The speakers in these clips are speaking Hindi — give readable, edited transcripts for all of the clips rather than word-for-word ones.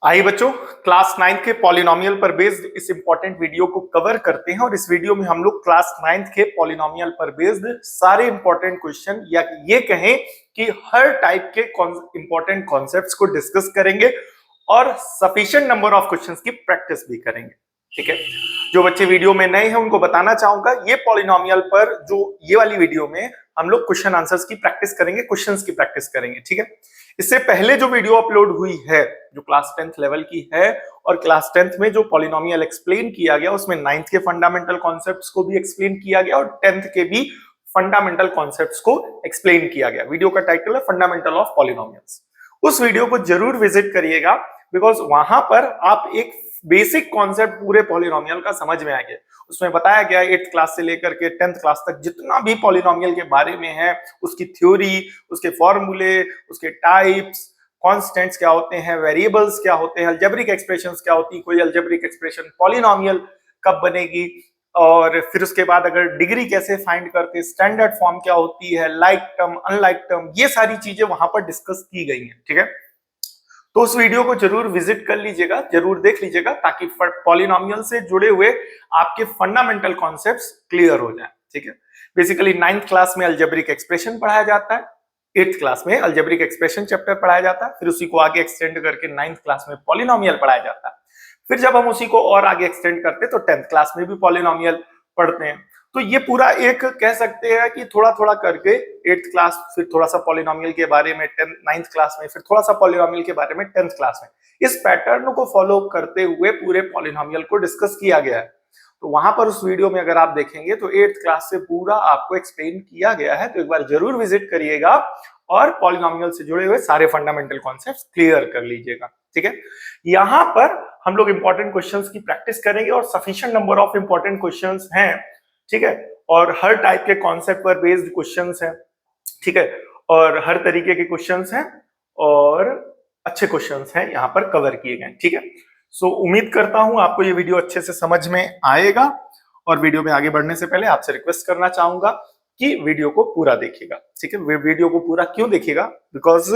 आइए बच्चों, क्लास 9 के पॉलिनोमियल पर बेस्ड इस इंपॉर्टेंट वीडियो को कवर करते हैं। और इस वीडियो में हम लोग क्लास 9 के पॉलिनोमियल पर बेस्ड सारे इंपॉर्टेंट क्वेश्चन या ये कहें कि हर टाइप के इंपॉर्टेंट कॉन्सेप्ट्स को डिस्कस करेंगे और सफिशिएंट नंबर ऑफ क्वेश्चंस की प्रैक्टिस भी करेंगे। ठीक है, जो बच्चे वीडियो में नए हैं उनको बताना चाहूंगा, ये पॉलिनोमियल पर जो ये वाली वीडियो में हम लोग क्वेश्चन आंसर्स की प्रैक्टिस करेंगे, क्वेश्चंस की प्रैक्टिस करेंगे। ठीक है, इससे पहले जो वीडियो अपलोड हुई है जो क्लास 10th लेवल की है और क्लास 10th में जो पॉलिनोमियल एक्सप्लेन किया गया उसमें 9th के फंडामेंटल कॉन्सेप्ट्स को भी एक्सप्लेन किया गया और 10th के भी फंडामेंटल कॉन्सेप्ट्स को एक्सप्लेन किया गया। वीडियो का टाइटल है फंडामेंटल ऑफ पॉलिनोमियल्स। उस वीडियो को जरूर विजिट करिएगा बिकॉज वहां पर आप एक बेसिक कॉन्सेप्ट पूरे पॉलिनोमियल का समझ में आएगा। उसमें बताया गया 8th क्लास से लेकर के 10th क्लास तक जितना भी पॉलिनोमियल के बारे में है, उसकी थ्योरी, उसके फॉर्मूले, उसके टाइप्स, कांस्टेंट्स क्या होते हैं, वेरिएबल्स क्या होते हैं, अलजेब्रिक एक्सप्रेशंस क्या होती है, कोई अलजेब्रिक एक्सप्रेशन पॉलिनोमियल कब बनेगी, और फिर उसके बाद अगर डिग्री कैसे फाइंड करते हैं, स्टैंडर्ड फॉर्म क्या होती है, लाइक टर्म, अनलाइक टर्म, ये सारी चीजें वहां पर डिस्कस की गई हैं। ठीक है, तो उस वीडियो को जरूर विजिट कर लीजिएगा, जरूर देख लीजिएगा ताकि पॉलिनोमियल से जुड़े हुए आपके फंडामेंटल कॉन्सेप्ट्स क्लियर हो जाएं। ठीक है, बेसिकली 9th क्लास में अलजेब्रिक एक्सप्रेशन पढ़ाया जाता है, 8th क्लास में अलजेब्रिक एक्सप्रेशन चैप्टर पढ़ाया जाता है, फिर उसी को आगे एक्सटेंड करके 9th क्लास में पॉलिनोमियल पढ़ाया जाता है। फिर जब हम उसी को और आगे एक्सटेंड करते तो 10th क्लास में भी पॉलिनोमियल पढ़ते हैं। तो ये पूरा एक कह सकते हैं कि थोड़ा थोड़ा करके 8th क्लास, फिर थोड़ा सा पॉलिनोमियल के बारे में 9th क्लास में, फिर थोड़ा सा पॉलिनोमियल के बारे में 10th क्लास में, इस पैटर्न को फॉलो करते हुए पूरे पॉलिनोमियल को डिस्कस किया गया है। तो वहां पर उस वीडियो में अगर आप देखेंगे तो 8th क्लास से पूरा आपको एक्सप्लेन किया गया है, तो एक बार जरूर विजिट करिएगा और पॉलिनोमियल से जुड़े हुए सारे फंडामेंटल कॉन्सेप्ट्स क्लियर कर लीजिएगा। ठीक है, यहां पर हम लोग इंपॉर्टेंट क्वेश्चंस की प्रैक्टिस करेंगे और sufficient number of important questions हैं। ठीक है, और हर टाइप के कॉन्सेप्ट पर बेस्ड क्वेश्चंस हैं। ठीक है, और हर तरीके के क्वेश्चंस हैं और अच्छे क्वेश्चंस हैं यहाँ पर कवर किए गए। ठीक है, सो उम्मीद करता हूं आपको ये वीडियो अच्छे से समझ में आएगा। और वीडियो में आगे बढ़ने से पहले आपसे रिक्वेस्ट करना चाहूंगा कि वीडियो को पूरा देखिएगा। ठीक है, वीडियो को पूरा क्यों देखिएगा, बिकॉज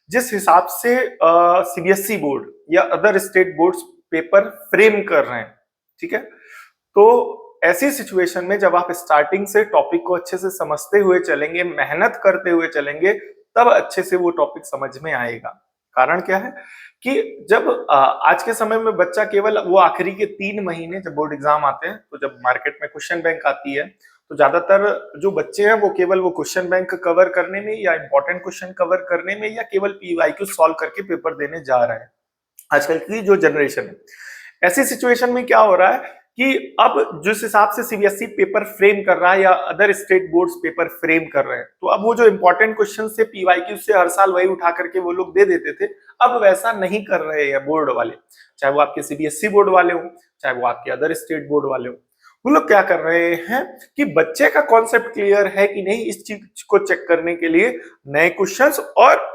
जिस हिसाब से सीबीएसई बोर्ड या other state boards paper frame कर रहे हैं, ठीक है, तो ऐसी सिचुएशन में जब आप स्टार्टिंग से टॉपिक को अच्छे से समझते हुए चलेंगे, मेहनत करते हुए चलेंगे, तब अच्छे से वो टॉपिक समझ में आएगा। कारण क्या है कि जब आज के समय में बच्चा केवल वो आखिरी के 3 महीने जब बोर्ड एग्जाम आते हैं, तो जब मार्केट में क्वेश्चन बैंक आती है, तो ज्यादातर जो बच्चे हैं वो केवल वो क्वेश्चन बैंक कवर करने में या इंपॉर्टेंट क्वेश्चन कवर करने में या केवल पीवाईक्यू सॉल्व करके पेपर देने जा रहे हैं। आजकल की जो जनरेशन है, ऐसी सिचुएशन में क्या हो रहा है कि अब जिस हिसाब से सीबीएसई पेपर फ्रेम कर रहा है या other state boards paper frame कर रहे हैं, तो अब वो जो इंपॉर्टेंट क्वेश्चन से पीवाईक्यू से हर साल वही उठा करके वो लोग दे देते थे, अब वैसा नहीं कर रहे हैं बोर्ड वाले, चाहे वो आपके सीबीएसई बोर्ड वाले हो, चाहे वो आपके अदर स्टेट बोर्ड वाले हो। वो लोग क्या कर रहे हैं कि बच्चे का कॉन्सेप्ट क्लियर है कि नहीं, इस चीज को चेक करने के लिए नए क्वेश्चंस और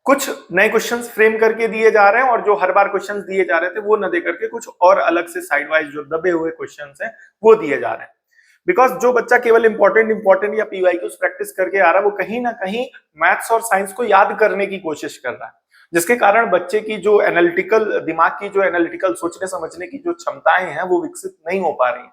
कुछ नए क्वेश्चंस फ्रेम करके दिए जा रहे हैं, और जो हर बार क्वेश्चंस दिए जा रहे थे वो न दे करके कुछ और अलग से साइड वाइज जो दबे हुए क्वेश्चंस हैं वो दिए जा रहे हैं। बिकॉज जो बच्चा केवल इंपॉर्टेंट या पीवाईक्यूज प्रैक्टिस करके आ रहा है, वो कहीं ना कहीं मैथ्स और साइंस को याद करने की कोशिश कर रहा है, जिसके कारण बच्चे की जो एनालिटिकल दिमाग की जो एनालिटिकल सोचने समझने की जो क्षमताएं हैं वो विकसित नहीं हो पा रही हैं।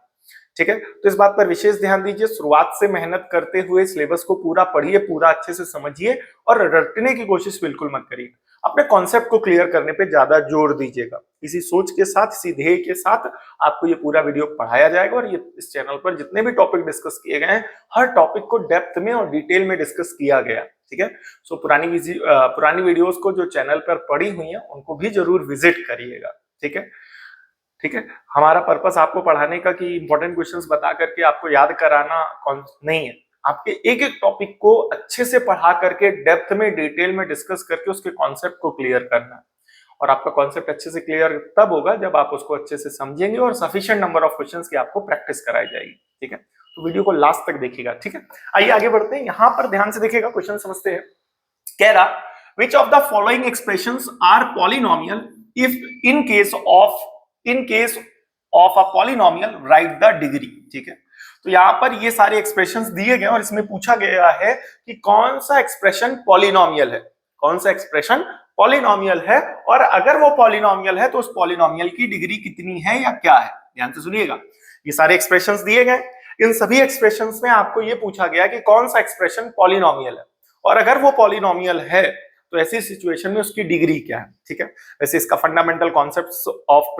ठीक है, तो इस बात पर विशेष ध्यान दीजिए। शुरुआत से मेहनत करते हुए सिलेबस को पूरा पढ़िए, पूरा अच्छे से समझिए और रटने की कोशिश बिल्कुल मत करिए। अपने कॉन्सेप्ट को क्लियर करने पे ज्यादा जोर दीजिएगा। इसी सोच के साथ, इसी ध्येय के साथ आपको ये पूरा वीडियो पढ़ाया जाएगा। और ये इस चैनल पर जितने भी टॉपिक डिस्कस किए गए हैं, हर टॉपिक को डेप्थ में और डिटेल में डिस्कस किया गया। ठीक है, सो पुरानी वीडियोस को जो चैनल पर पड़ी हुई है उनको भी जरूर विजिट करिएगा। ठीक है, ठीक है, हमारा पर्पस आपको पढ़ाने का कि इंपॉर्टेंट क्वेश्चंस बता करके आपको याद कराना नहीं है, आपके एक एक टॉपिक को अच्छे से पढ़ा करके डेप्थ में डिटेल में डिस्कस करके उसके कॉन्सेप्ट को क्लियर करना है। और आपका कॉन्सेप्ट अच्छे से क्लियर तब होगा जब आप उसको अच्छे से समझेंगे और सफिशिएंट नंबर ऑफ क्वेश्चंस की आपको प्रैक्टिस कराई जाएगी। ठीक है, तो वीडियो को लास्ट तक देखिएगा। ठीक है, आइए आगे बढ़ते हैं। यहां पर ध्यान से देखिएगा, क्वेश्चन समझते हैं। कह रहा which of the following expressions are polynomial if in case of a polynomial write the degree. ठीक है, तो यहां पर ये सारे एक्सप्रेशंस दिए गए और इसमें पूछा गया है कि कौन सा एक्सप्रेशन पॉलिनोमियल है, कौन सा एक्सप्रेशन पॉलिनोमियल है, और अगर वो पॉलिनोमियल है तो उस पॉलिनोमियल की डिग्री कितनी है या क्या है। ध्यान से सुनिएगा, ये सारे एक्सप्रेशंस दिए गए, इन सभी एक्सप्रेशंस में आपको ये पूछा गया कि कौन सा एक्सप्रेशन पॉलिनोमियल है, और अगर वो पॉलिनोमियल है तो ऐसी सिचुएशन में उसकी डिग्री क्या है। ठीक है, वैसे इसका fundamental concepts of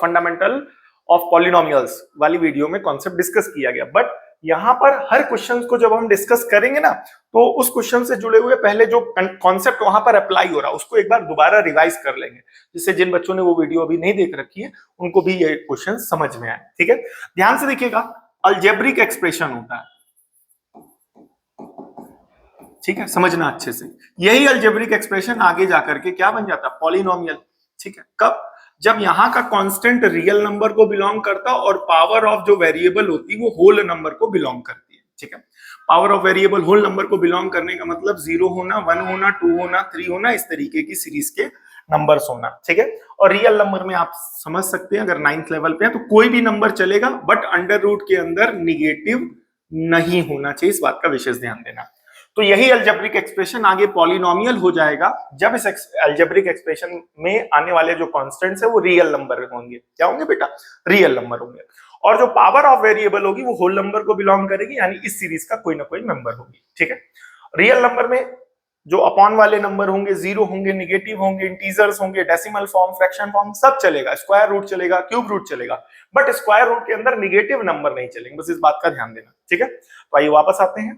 fundamental of polynomials वाली वीडियो में कॉन्सेप्ट डिस्कस किया गया, बट यहां पर हर क्वेश्चन को जब हम डिस्कस करेंगे ना, तो उस क्वेश्चन से जुड़े हुए पहले जो कॉन्सेप्ट वहां पर अप्लाई हो रहा है उसको एक बार दोबारा रिवाइज कर लेंगे, जिससे जिन बच्चों ने वो वीडियो अभी नहीं देख रखी है उनको भी ये क्वेश्चन समझ में आए। ठीक है, ध्यान से देखिएगा, अलजेब्रिक एक्सप्रेशन होता है, ठीक है, समझना अच्छे से, यही अलजेब्रिक एक्सप्रेशन आगे जाकर के क्या बन जाता है, पॉलिनोमियल। ठीक है, कब, जब यहाँ का कांस्टेंट रियल नंबर को बिलोंग करता और पावर ऑफ जो वेरिएबल होती वो होल नंबर को बिलोंग करती है। ठीक है, power of variable whole number को बिलोंग करने का मतलब 0 होना, 1 होना, 2 होना, 3 होना, इस तरीके की सीरीज के नंबर्स होना। ठीक है, और रियल नंबर में आप समझ सकते हैं अगर 9th लेवल पे है तो कोई भी नंबर चलेगा, बट अंडर रूट के अंदर निगेटिव नहीं होना चाहिए, इस बात का विशेष ध्यान देना। तो यही अलजेब्रिक एक्सप्रेशन आगे पॉलिनोमियल हो जाएगा जब इस अलजेब्रिक एक्सप्रेशन में आने वाले जो कांस्टेंट्स है वो रियल नंबर होंगे। क्या होंगे बेटा, रियल नंबर होंगे, और जो पावर ऑफ वेरिएबल होगी वो होल नंबर को बिलोंग करेगी, यानी इस सीरीज का कोई ना कोई मेंबर होगी। ठीक है, रियल नंबर में जो अपॉन वाले नंबर होंगे, 0 होंगे, निगेटिव होंगे, इंटीजर्स होंगे, डेसिमल फॉर्म, फ्रैक्शन फॉर्म, सब चलेगा, स्क्वायर रूट चलेगा, क्यूब रूट चलेगा, बट स्क्वायर रूट के अंदर निगेटिव नंबर नहीं चलेंगे, बस इस बात का ध्यान देना। ठीक है, तो आइए वापस आते हैं,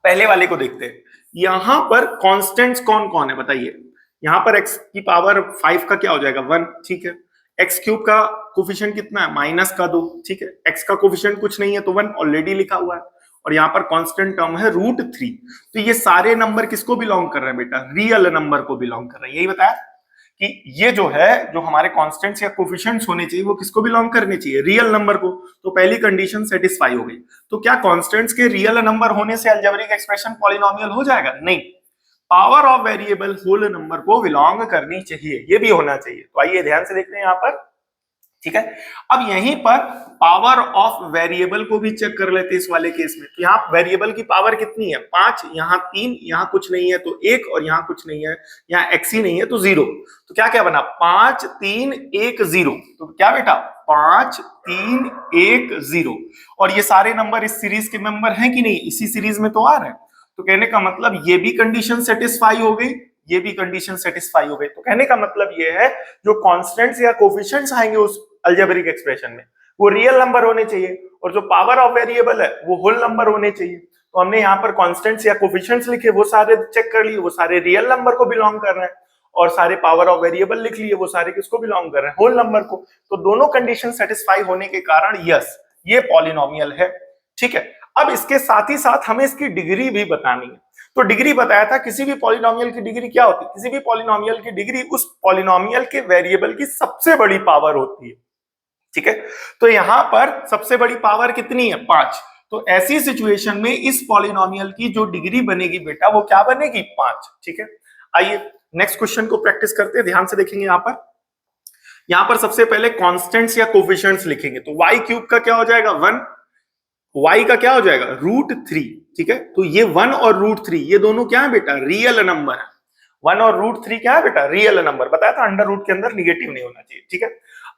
पहले वाले को देखते हैं। यहां पर कांस्टेंट्स कौन कौन है बताइए, यहां पर x की पावर 5 का क्या हो जाएगा, 1। ठीक है, x क्यूब का कोफिशिएंट कितना है, माइनस का 2। ठीक है, x का कोफिशिएंट कुछ नहीं है तो 1 ऑलरेडी लिखा हुआ है, और यहाँ पर कांस्टेंट टर्म है √3। तो ये सारे नंबर किसको बिलोंग कर रहे हैं बेटा, रियल नंबर को बिलोंग कर रहे हैं। यही बताया कि ये जो है, जो हमारे कांस्टेंट्स या कोफिशिएंट्स होने चाहिए वो किसको बिलोंग करने चाहिए, रियल नंबर को। तो पहली कंडीशन सेटिस्फाई हो गई। तो क्या कांस्टेंट्स के रियल नंबर होने से अलजेब्रिक एक्सप्रेशन पॉलिनोमियल हो जाएगा, नहीं, power of variable whole number को बिलोंग करनी चाहिए, ये भी होना चाहिए। तो आइए ध्यान से देखते हैं यहाँ पर। ठीक है, अब यहीं पर पावर ऑफ वेरिएबल को भी चेक कर लेते हैं इस वाले केस में। तो यहाँ वेरिएबल की पावर कितनी है, 5, यहाँ 3, यहाँ कुछ नहीं है तो 1, और यहाँ कुछ नहीं है, यहाँ x ही नहीं है तो 0। तो क्या क्या बना, 5 3 1 0। तो क्या बेटा, 5 3 1 0। और ये सारे नंबर इस सीरीज के मेंबर हैं कि नहीं, इसी सीरीज में तो आ रहे हैं। तो कहने का मतलब ये भी कंडीशन सेटिस्फाई हो गई, ये भी कंडीशन सेटिस्फाई हो गई। तो कहने का मतलब ये है जो कांस्टेंट्स या कोफिशिएंट्स आएंगे उस अलजेब्रिक एक्सप्रेशन में वो रियल नंबर होने चाहिए, और जो पावर ऑफ वेरिएबल है वो होल नंबर होने चाहिए। तो हमने यहाँ पर कांस्टेंट्स या कोफिशिएंट्स लिखे, वो सारे चेक कर लिए, वो सारे रियल नंबर को बिलोंग कर रहे हैं, और सारे पावर ऑफ वेरिएबल लिख लिए, वो सारे किसको बिलोंग कर रहे हैं, होल नंबर को। तो दोनों कंडीशन सेटिस्फाई होने के कारण यस, ये पॉलिनोमियल है। ठीक है, अब इसके साथ ही साथ हमें इसकी डिग्री भी बतानी है। तो डिग्री बताया था, किसी भी पॉलिनोमियल की डिग्री क्या होती है, किसी भी पॉलिनोमियल की डिग्री उस पॉलिनोमियल के वेरिएबल की सबसे बड़ी पावर होती है। ठीक है, तो यहां पर सबसे बड़ी पावर कितनी है, 5। तो ऐसी सिचुएशन में इस पॉलिनोमियल की जो डिग्री बनेगी बेटा वो क्या बनेगी, 5। ठीक है, आइए नेक्स्ट क्वेश्चन को प्रैक्टिस करते हैं, ध्यान से देखेंगे। यहां पर सबसे पहले कांस्टेंट्स या कोफिशिएंट्स लिखेंगे। तो y क्यूब का क्या हो जाएगा, 1, y का क्या हो जाएगा, √3। ठीक है, तो ये 1 और √3 ये दोनों क्या है बेटा, रियल नंबर है। 1 और √3 क्या है बेटा, रियल नंबर। बताया था अंडर रूट के अंदर निगेटिव नहीं होना चाहिए। ठीक है,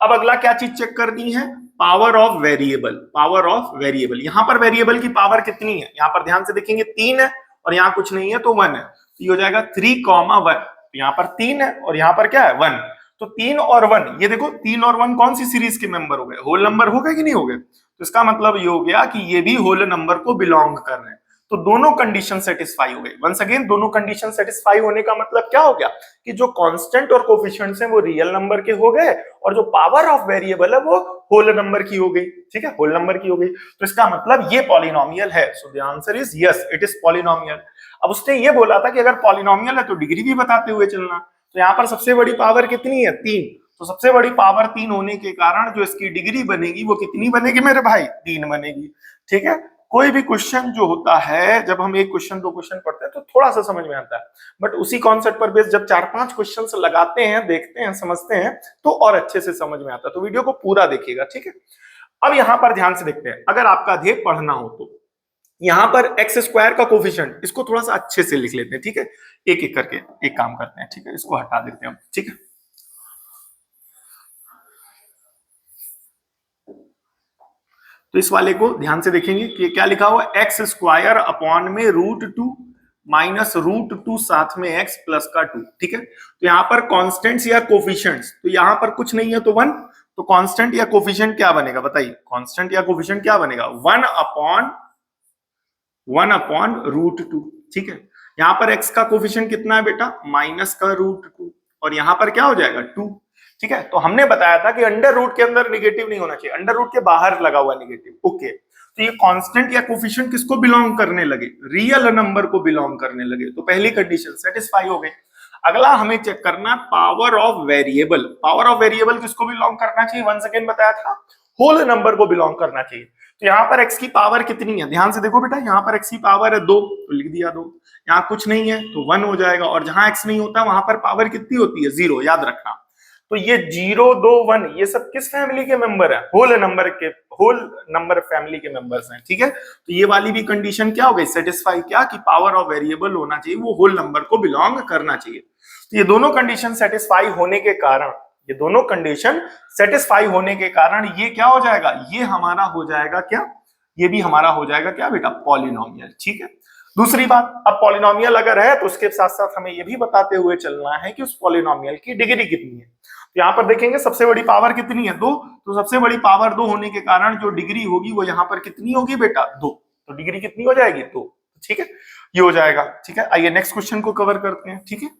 अब अगला क्या चीज चेक करनी है, power of variable. Power of variable, यहां पर वेरिएबल की पावर कितनी है, यहां पर ध्यान से देखेंगे 3 है, और यहां कुछ नहीं है तो 1 है। तो ये हो जाएगा 3,1। तो यहां पर 3 है और यहां पर क्या है, 1। तो 3 और 1, ये देखो 3 और 1 कौन सी सीरीज के मेंबर हो गए, होल नंबर हो गए कि नहीं हो गए। तो इसका मतलब ये हो गया कि ये भी होल नंबर को बिलोंग कर रहे हैं। तो दोनों कंडीशन सेटिस्फाई हो गई। वंस अगेन दोनों कंडीशन सेटिस्फाई होने का मतलब क्या हो गया कि जो कांस्टेंट और कोफिशिएंट्स हैं वो रियल नंबर के हो गए, और जो पावर ऑफ वेरिएबल है वो होल नंबर की हो गई। ठीक है, होल नंबर की हो गई। तो इसका मतलब ये पॉलिनोमियल है। So the answer is yes, it is polynomial. अब उसने ये बोला था कि अगर पॉलिनोमियल है तो डिग्री भी बताते हुए चलना। तो यहाँ पर सबसे बड़ी पावर कितनी है, 3। तो सबसे बड़ी पावर 3 होने के कारण जो इसकी डिग्री बनेगी वो कितनी बनेगी मेरे भाई, 3 बनेगी। ठीक है, कोई भी क्वेश्चन जो होता है, जब हम एक क्वेश्चन 2 क्वेश्चन पढ़ते हैं तो थोड़ा सा समझ में आता है, बट उसी कॉन्सेप्ट पर बेस जब 4-5 क्वेश्चन लगाते हैं, देखते हैं, समझते हैं तो और अच्छे से समझ में आता है। तो वीडियो को पूरा देखिएगा। ठीक है, अब यहां पर ध्यान से देखते हैं, अगर आपका ध्येय पढ़ना हो तो यहां पर एक्स स्क्वायर का कोफिशिएंट, इसको थोड़ा सा अच्छे से लिख लेते हैं, ठीक है, एक एक करके एक काम करते हैं, ठीक है, इसको हटा देते हैं हम, ठीक है। तो इस वाले को ध्यान से देखेंगे कि क्या लिखा हुआ है, एक्स स्क्वायर अपॉन में √2 माइनस √2 साथ में एक्स प्लस का 2, ठीक है। तो यहां पर कॉन्स्टेंट्स या कोफिशिएंट्स, तो यहां पर कुछ नहीं है तो 1, तो कांस्टेंट या कोफिशिएंट क्या बनेगा बताइए, कांस्टेंट या कोफिशिएंट क्या बनेगा, 1 अपॉन √2, ठीक है। यहां पर x का कोफिशिएंट कितना है बेटा, माइनस का √2, और यहां पर क्या हो जाएगा 2, ठीक है। तो हमने बताया था कि अंडर रूट के अंदर निगेटिव नहीं होना चाहिए, अंडर रूट के बाहर लगा हुआ निगेटिव, ओके। तो ये कांस्टेंट या कोफिशिएंट किसको बिलोंग करने लगे, रियल नंबर को बिलोंग करने लगे, तो पहली कंडीशन सेटिस्फाई हो गई। अगला हमें चेक करना power of variable, power of variable किसको बिलोंग करना चाहिए, वन सेकेंड बताया था, होल नंबर को बिलोंग करना चाहिए। तो यहाँ पर x की पावर कितनी है, ध्यान से देखो बेटा, यहाँ पर x की पावर है 2, तो लिख दिया 2, यहाँ कुछ नहीं है तो 1 हो जाएगा, और जहां x नहीं होता वहां पर पावर कितनी होती है, 0, याद रखना। तो ये 0, 2, 1 ये सब किस फैमिली के मेंबर है, होल नंबर फैमिली के मेंबर्स हैं, ठीक है। तो ये वाली भी कंडीशन क्या हो गई, सेटिस्फाई, क्या कि पावर ऑफ वेरिएबल होना चाहिए, वो होल नंबर को बिलोंग करना चाहिए। तो ये दोनों कंडीशन सेटिस्फाई होने के कारण, ये दोनों कंडीशन सेटिस्फाई होने के कारण ये क्या हो जाएगा, ये हमारा हो जाएगा क्या, ये भी हमारा हो जाएगा क्या बेटा, पॉलिनोमियल, ठीक है। दूसरी बात, अब पॉलिनोमियल अगर है तो उसके साथ साथ हमें ये भी बताते हुए चलना है कि उस पॉलिनोमियल की डिग्री कितनी है। तो यहाँ पर देखेंगे सबसे बड़ी पावर कितनी है, 2, तो सबसे बड़ी पावर 2 होने के कारण जो डिग्री होगी वो यहाँ पर कितनी होगी बेटा, 2, तो डिग्री कितनी हो जाएगी, 2, ठीक है, ये हो जाएगा, ठीक है। आइए नेक्स्ट क्वेश्चन को कवर करते हैं, ठीक है।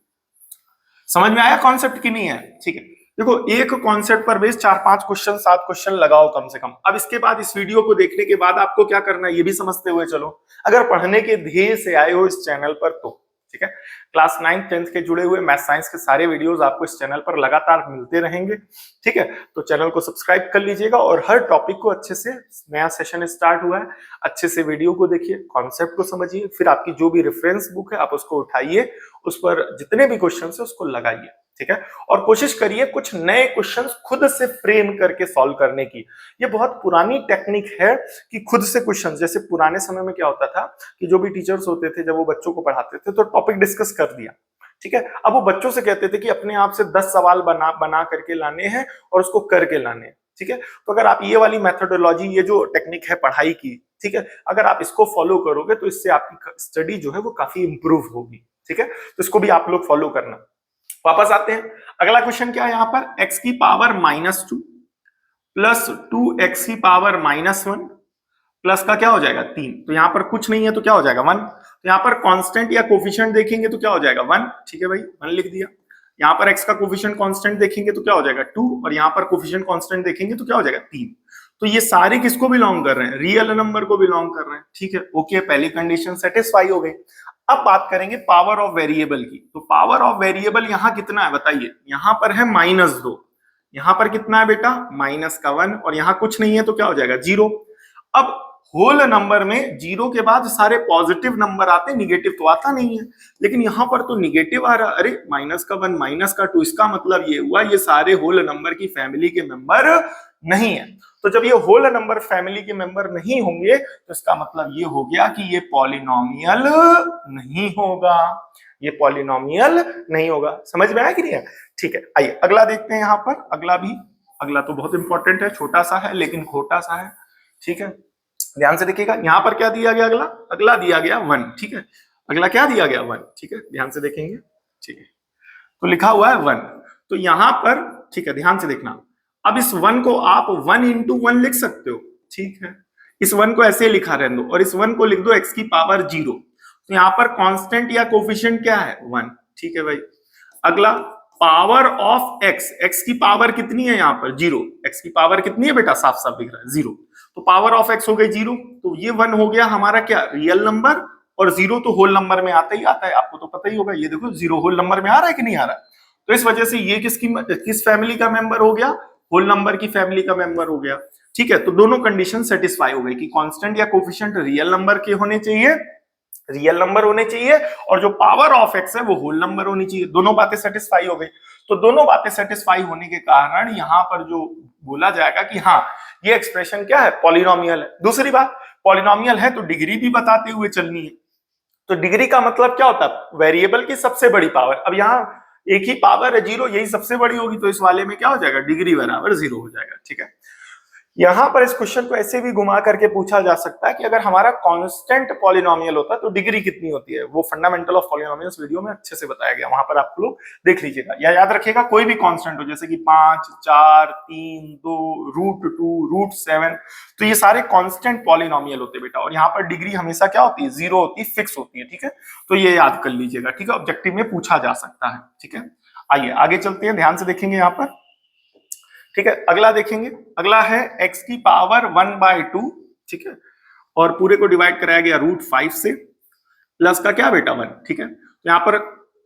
समझ में आया कॉन्सेप्ट की नहीं है, ठीक है। देखो एक कॉन्सेप्ट पर बेस 4-5 क्वेश्चन 7 क्वेश्चन लगाओ कम से कम। अब इसके बाद इस वीडियो को देखने के बाद आपको क्या करना है ये भी समझते हुए चलो, अगर पढ़ने के ध्येय से आए हो इस चैनल पर तो, ठीक है। क्लास 9th 10th के जुड़े हुए मैथ साइंस के सारे वीडियोस आपको इस चैनल पर लगातार मिलते रहेंगे, ठीक है। तो चैनल को सब्सक्राइब कर लीजिएगा और हर टॉपिक को अच्छे से, नया सेशन स्टार्ट हुआ है, अच्छे से वीडियो को देखिए, कॉन्सेप्ट को समझिए, फिर आपकी जो भी रेफरेंस बुक है आप उसको उठाइए, उस पर जितने भी क्वेश्चन है उसको लगाइए, ठीक है। और कोशिश करिए कुछ नए क्वेश्चंस खुद से फ्रेम करके सॉल्व करने की। ये बहुत पुरानी टेक्निक है कि खुद से क्वेश्चंस, जैसे पुराने समय में क्या होता था कि जो भी टीचर्स होते थे जब वो बच्चों को पढ़ाते थे तो टॉपिक डिस्कस कर दिया, ठीक है। अब वो बच्चों से कहते थे कि अपने आप से 10 सवाल बना करके लाने हैं और उसको करके लाने हैं, ठीक है। तो अगर आप ये वाली मेथोडोलॉजी, ये जो टेक्निक है पढ़ाई की, ठीक है, अगर आप इसको फॉलो करोगे तो इससे आपकी स्टडी जो है वो काफी इंप्रूव होगी, ठीक है। तो इसको भी आप लोग फॉलो करना। वापस आते हैं, अगला क्वेश्चन क्या है यहाँ पर, x की पावर -2 प्लस 2x की पावर -1 प्लस का क्या हो जाएगा 3, तो यहाँ पर कुछ नहीं है तो क्या हो जाएगा 1, तो यहाँ पर कांस्टेंट या कोफिशिएंट देखेंगे तो क्या हो जाएगा 1, ठीक है भाई 1 लिख दिया। यहाँ पर x का कोफिशिएंट कांस्टेंट देखेंगे तो क्या हो जाएगा 2, और यहाँ पर कोफिशिएंट कांस्टेंट देखेंगे तो क्या हो जाएगा 3। तो ये सारे किसको बिलोंग कर रहे हैं, रियल नंबर को बिलोंग कर रहे हैं, ठीक है, ओके। पहली कंडीशन सेटिस्फाई हो गई। अब बात करेंगे पावर ऑफ वेरिएबल की। तो पावर ऑफ वेरिएबल यहाँ कितना है बताइए, यहाँ पर है -2, यहाँ पर कितना है बेटा -1, और यहाँ कुछ नहीं है तो क्या हो जाएगा 0। अब होल नंबर में 0 के बाद सारे पॉजिटिव नंबर आते, निगेटिव तो आता नहीं है, लेकिन यहाँ पर तो निगेटिव आ रहा, अरे -1 -2, इसका मतलब ये हुआ ये सारे होल नंबर की फैमिली के मेंबर नहीं है। तो जब ये होल नंबर फैमिली के मेंबर नहीं होंगे तो इसका मतलब ये हो गया कि ये पॉलिनोमियल नहीं होगा, ये पॉलिनोमियल नहीं होगा। समझ में आया कि नहीं है, ठीक है। आइए अगला देखते हैं यहाँ पर, अगला तो बहुत इंपॉर्टेंट है, छोटा सा है लेकिन खोटा सा है, ठीक है, ध्यान से देखिएगा। यहाँ पर क्या दिया गया, अगला दिया गया 1, ठीक है, अगला क्या दिया गया 1, ठीक है, ध्यान से देखेंगे, ठीक है। तो लिखा हुआ है 1, तो यहाँ पर ठीक है, ध्यान से देखना। अब इस 1 को आप 1 × 1 लिख सकते हो, ठीक है, इस 1 को ऐसे लिखा रहने दो, और इस 1 को लिख दो x की पावर 0। तो यहाँ पर कांस्टेंट या कोफिशिएंट क्या है 1, ठीक है भाई। अगला पावर ऑफ x की पावर कितनी है यहाँ पर 0, x की पावर कितनी है बेटा, साफ साफ दिख रहा है 0, तो पावर ऑफ x हो गई 0, तो ये 1 हो गया हमारा क्या, रियल नंबर, और 0 तो होल नंबर में आता ही आता है, आपको तो पता ही होगा। ये देखो 0 होल नंबर में आ रहा है कि नहीं आ रहा है, तो इस वजह से ये किस फैमिली का मेंबर हो गया, होल नंबर की फैमिली का मेंबर हो गया, ठीक है। तो दोनों कंडीशन सेटिस्फाई हो गई कि कांस्टेंट या कोफिशिएंट रियल नंबर के होने चाहिए, रियल नंबर होने चाहिए और जो पावर ऑफ एक्स है वो होल नंबर होनी चाहिए। दोनों बातें सेटिस्फाई हो गई। तो दोनों बातें सेटिस्फाई होने के कारण यहां पर जो बोला जाएगा कि हाँ ये एक्सप्रेशन क्या है, पॉलिनोमियल है। दूसरी बात, पॉलिनोमियल है तो डिग्री भी बताते हुए चलनी है। तो डिग्री का मतलब क्या होता है, वेरिएबल की सबसे बड़ी पावर। अब यहाँ एक ही पावर है 0, यही सबसे बड़ी होगी, तो इस वाले में क्या हो जाएगा, डिग्री बराबर 0 हो जाएगा। ठीक है, यहां पर इस क्वेश्चन को ऐसे भी घुमा करके पूछा जा सकता है कि अगर हमारा कांस्टेंट पॉलिनोमियल होता तो डिग्री कितनी होती है। वो फंडामेंटल ऑफ पॉलिनोमियल्स वीडियो में अच्छे से बताया गया, वहां पर आप लोग देख लीजिएगा। या याद रखिएगा, कोई भी कांस्टेंट हो जैसे कि 5, 4, 3, 2, √2, √7, तो ये सारे कांस्टेंट पॉलिनोमियल होते हैं बेटा। और यहाँ पर डिग्री हमेशा क्या होती है, 0 होती है, फिक्स होती है। ठीक है, तो ये याद कर लीजिएगा। ठीक है, ऑब्जेक्टिव में पूछा जा सकता है। ठीक है, आइए आगे चलते हैं, ध्यान से देखेंगे यहाँ पर। ठीक है, अगला देखेंगे, अगला है x की पावर 1/2। ठीक है, और पूरे को डिवाइड कराया गया √5 से, प्लस का क्या बेटा 1। ठीक है, तो यहाँ पर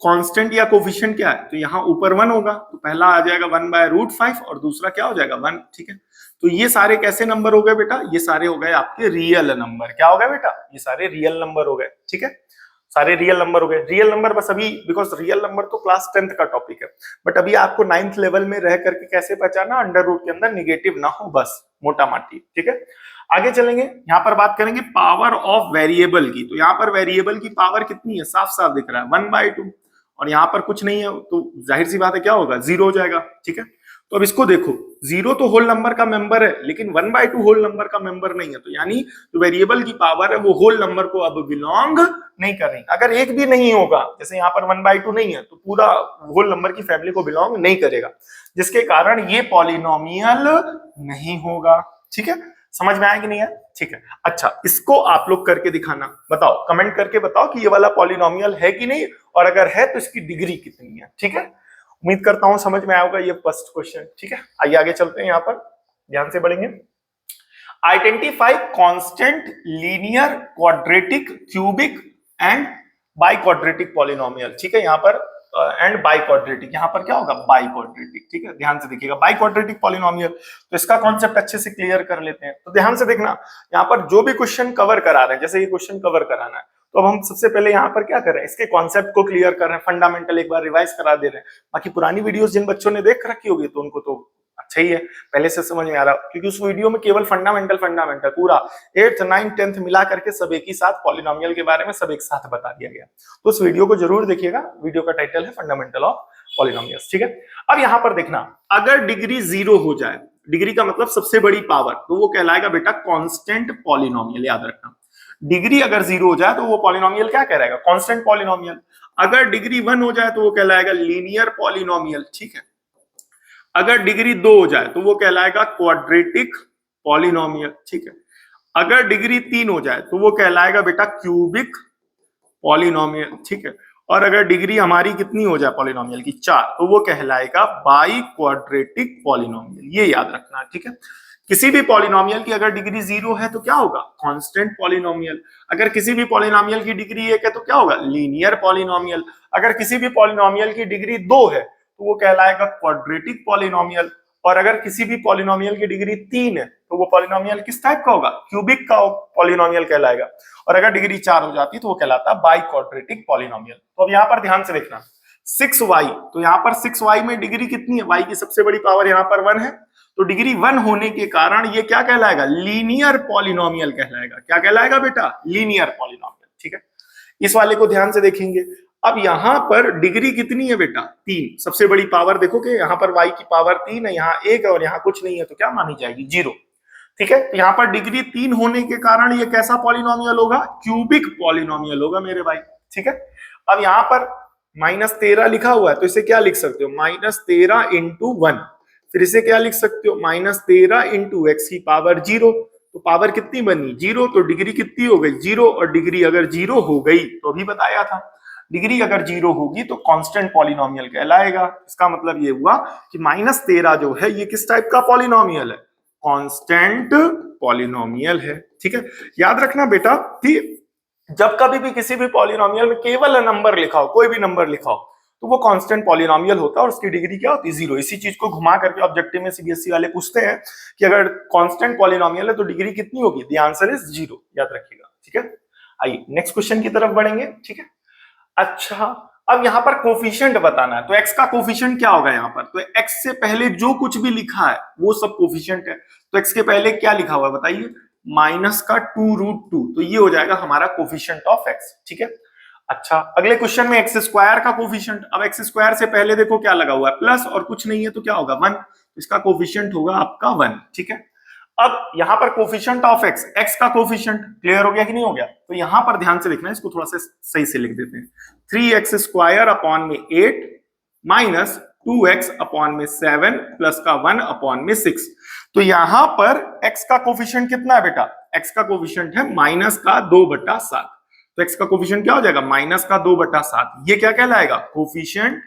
कांस्टेंट या कोफिशिएंट क्या है, तो यहाँ ऊपर 1 होगा, तो पहला आ जाएगा 1/√5 और दूसरा क्या हो जाएगा 1। ठीक है, तो ये सारे कैसे नंबर हो गए बेटा, ये सारे हो गए आपके रियल नंबर। क्या हो गए बेटा, ये सारे रियल नंबर हो गए। ठीक है, सारे रियल नंबर हो गए। रियल नंबर बस अभी, बिकॉज रियल नंबर तो क्लास 10th का टॉपिक है, बट अभी आपको 9th लेवल में रह करके कैसे पहचाना, अंडर रूट के अंदर निगेटिव ना हो, बस मोटा माटी। ठीक है, आगे चलेंगे, यहाँ पर बात करेंगे पावर ऑफ वेरिएबल की। तो यहाँ पर वेरिएबल की पावर कितनी है, साफ साफ दिख रहा है 1/2, और यहाँ पर कुछ नहीं है, तो जाहिर सी बात है क्या होगा, 0 हो जाएगा। ठीक है, तो अब इसको देखो, 0 तो होल नंबर का मेंबर है, लेकिन 1/2 होल नंबर का मेंबर नहीं है, तो यानी जो वेरिएबल की पावर है वो होल नंबर को अब बिलोंग नहीं कर रही। अगर एक भी नहीं होगा, जैसे यहाँ पर 1/2 नहीं है, तो पूरा होल नंबर की फैमिली को बिलोंग नहीं करेगा, जिसके कारण ये पॉलिनोमियल नहीं होगा। ठीक है, समझ में आया कि नहीं है। ठीक है, अच्छा इसको आप लोग करके दिखाना, बताओ, कमेंट करके बताओ कि ये वाला पॉलिनोमियल है कि नहीं, और अगर है तो इसकी डिग्री कितनी है। ठीक है, उम्मीद करता हूं समझ में आया होगा ये फर्स्ट क्वेश्चन। ठीक है, आइए आगे चलते हैं, यहाँ पर ध्यान से पढ़ेंगे। Identify constant linear quadratic cubic and by quadratic polynomial. ठीक है, यहाँ पर एंड बाई क्वाड्रेटिक, यहाँ पर क्या होगा, बाई क्वाड्रेटिक। ठीक है, ध्यान से देखिएगा, बाई क्वाड्रेटिक पॉलिनोमियल, तो इसका कॉन्सेप्ट अच्छे से क्लियर कर लेते हैं। तो ध्यान से देखना, यहाँ पर जो भी क्वेश्चन कवर करा रहे हैं, जैसे ये क्वेश्चन कवर कराना है, तो अब हम सबसे पहले यहाँ पर क्या कर रहे हैं, इसके कॉन्सेप्ट को क्लियर कर रहे हैं, फंडामेंटल एक बार रिवाइज करा दे रहे हैं। बाकी पुरानी वीडियोस जिन बच्चों ने देख रखी होगी तो उनको तो अच्छा ही है, पहले से समझ में आ रहा, क्योंकि उस वीडियो में केवल फंडामेंटल पूरा 8th 9th 10th मिला करके सब एक ही साथ पॉलिनोमियल के बारे में सब एक साथ बता दिया गया। तो उस वीडियो को जरूर देखिएगा, वीडियो का टाइटल है फंडामेंटल ऑफ पॉलिनोमियल्स। ठीक है, अब यहाँ पर देखना, अगर डिग्री 0 हो जाए, डिग्री का मतलब सबसे बड़ी पावर, तो वो कहलाएगा बेटा कांस्टेंट पॉलिनोमियल। याद रखना, डिग्री अगर 0 हो जाए तो वो पॉलिनोमियल क्या कहलाएगा, कांस्टेंट पॉलिनोमियल। अगर डिग्री 1 हो जाए तो वो कहलाएगा लीनियर पॉलिनोमियल। ठीक है, अगर डिग्री 2 हो जाए तो वो कहलाएगा क्वाड्रेटिक पॉलिनोमियल। ठीक है, अगर डिग्री 3 हो जाए तो वो कहलाएगा बेटा क्यूबिक पॉलिनोमियल। ठीक है, और अगर डिग्री हमारी कितनी हो जाए पॉलिनोमियल की 4, तो वो कहलाएगा बाई क्वाड्रेटिक पॉलिनोमियल। ये याद रखना। ठीक है, किसी भी पॉलिनोमियल की अगर डिग्री 0 है तो क्या होगा, कांस्टेंट पॉलिनोमियल। अगर किसी भी पॉलिनोमियल की डिग्री 1 है तो क्या होगा, लीनियर पॉलिनोमियल। अगर किसी भी पॉलिनोमियल की डिग्री 2 है तो वो कहलाएगा क्वाड्रेटिक पॉलिनोमियल। और अगर किसी भी पॉलिनोमियल की डिग्री 3 है तो वो पॉलिनोमियल किस टाइप का होगा, क्यूबिक का पॉलिनोमियल कहलाएगा। और अगर डिग्री 4 हो जाती तो वो कहलाता बाई क्वाड्रेटिक पॉलिनोमियल। तो अब यहाँ पर ध्यान से देखना, 6y, तो यहाँ पर 6y में डिग्री कितनी है, y की सबसे बड़ी पावर यहाँ पर 1 है, तो डिग्री 1 होने के कारण ये क्या कहलाएगा, लीनियर पॉलिनोमियल कहलाएगा। क्या कहलाएगा बेटा, लीनियर पॉलिनोमियल। ठीक है, इस वाले को ध्यान से देखेंगे। अब यहां पर डिग्री कितनी है बेटा, 3, सबसे बड़ी पावर देखो कि यहाँ पर y की पावर 3 है, यहाँ 1 है और यहाँ कुछ नहीं है, तो क्या मानी जाएगी, 0। ठीक है, तो यहाँ पर डिग्री 3 होने के कारण ये कैसा पॉलिनोमियल होगा, क्यूबिक पॉलिनोमियल होगा मेरे भाई। ठीक है, अब यहाँ पर -13 लिखा हुआ है, तो इसे क्या लिख सकते हो, -13 × 1। फिर इसे क्या लिख सकते हो, -13 × x की पावर 0। तो पावर कितनी बनी, 0, तो डिग्री कितनी हो गई, 0। और डिग्री अगर 0 हो गई तो अभी बताया था, डिग्री अगर 0 होगी तो कांस्टेंट पॉलिनोमियल कहलाएगा। इसका मतलब ये हुआ कि -13 जो है ये किस टाइप का पॉलिनोमियल है, कांस्टेंट पॉलिनोमियल है। ठीक है, याद रखना बेटा कि जब कभी भी किसी भी पॉलिनोमियल में केवल नंबर लिखा हो, कोई भी नंबर लिखा हो, तो वो कांस्टेंट पॉलिनोमियल होता है और उसकी डिग्री क्या होती है, 0। इसी चीज को घुमा करके ऑब्जेक्टिव में सीबीएसई वाले पूछते हैं कि अगर कांस्टेंट पॉलिनोमियल है तो डिग्री कितनी होगी, द आंसर इज 0। याद रखिएगा। ठीक है, आइए नेक्स्ट क्वेश्चन की तरफ बढ़ेंगे, ठीक है। अच्छा, अब यहाँ पर कोफिशिएंट बताना है, तो x का कोफिशिएंट क्या होगा यहाँ पर, तो x से पहले जो कुछ भी लिखा है वो सब कोफिशिएंट है। तो x के पहले क्या लिखा हुआ है बताइए, माइनस का 2√2, तो ये हो जाएगा हमारा कोफिशिएंट ऑफ x, ठीक है। अच्छा, अगले क्वेश्चन में एक्स स्क्वायर का कोफिशिएंट, अब एक्स स्क्वायर से पहले देखो क्या लगा हुआ है, प्लस और कुछ नहीं है तो क्या होगा 1, इसका कोफिशिएंट होगा आपका 1, ठीक है। अब यहां पर कोफिशिएंट ऑफ एक्स, एक्स का कोफिशिएंट क्लियर हो गया कि नहीं हो गया, तो यहां पर ध्यान से लिखना है, इसको थोड़ा सा सही से लिख देते हैं, 3x स्क्वायर अपॉन में 8 माइनस 2x अपॉन में 7 प्लस का 1 अपॉन में 6। तो यहां पर x का कोफिशिएंट कितना है बेटा, x का कोफिशिएंट है माइनस का 2/7, तो x का कोफिशिएंट क्या हो जाएगा, माइनस का 2/7, ये क्या कहलाएगा, कोफिशिएंट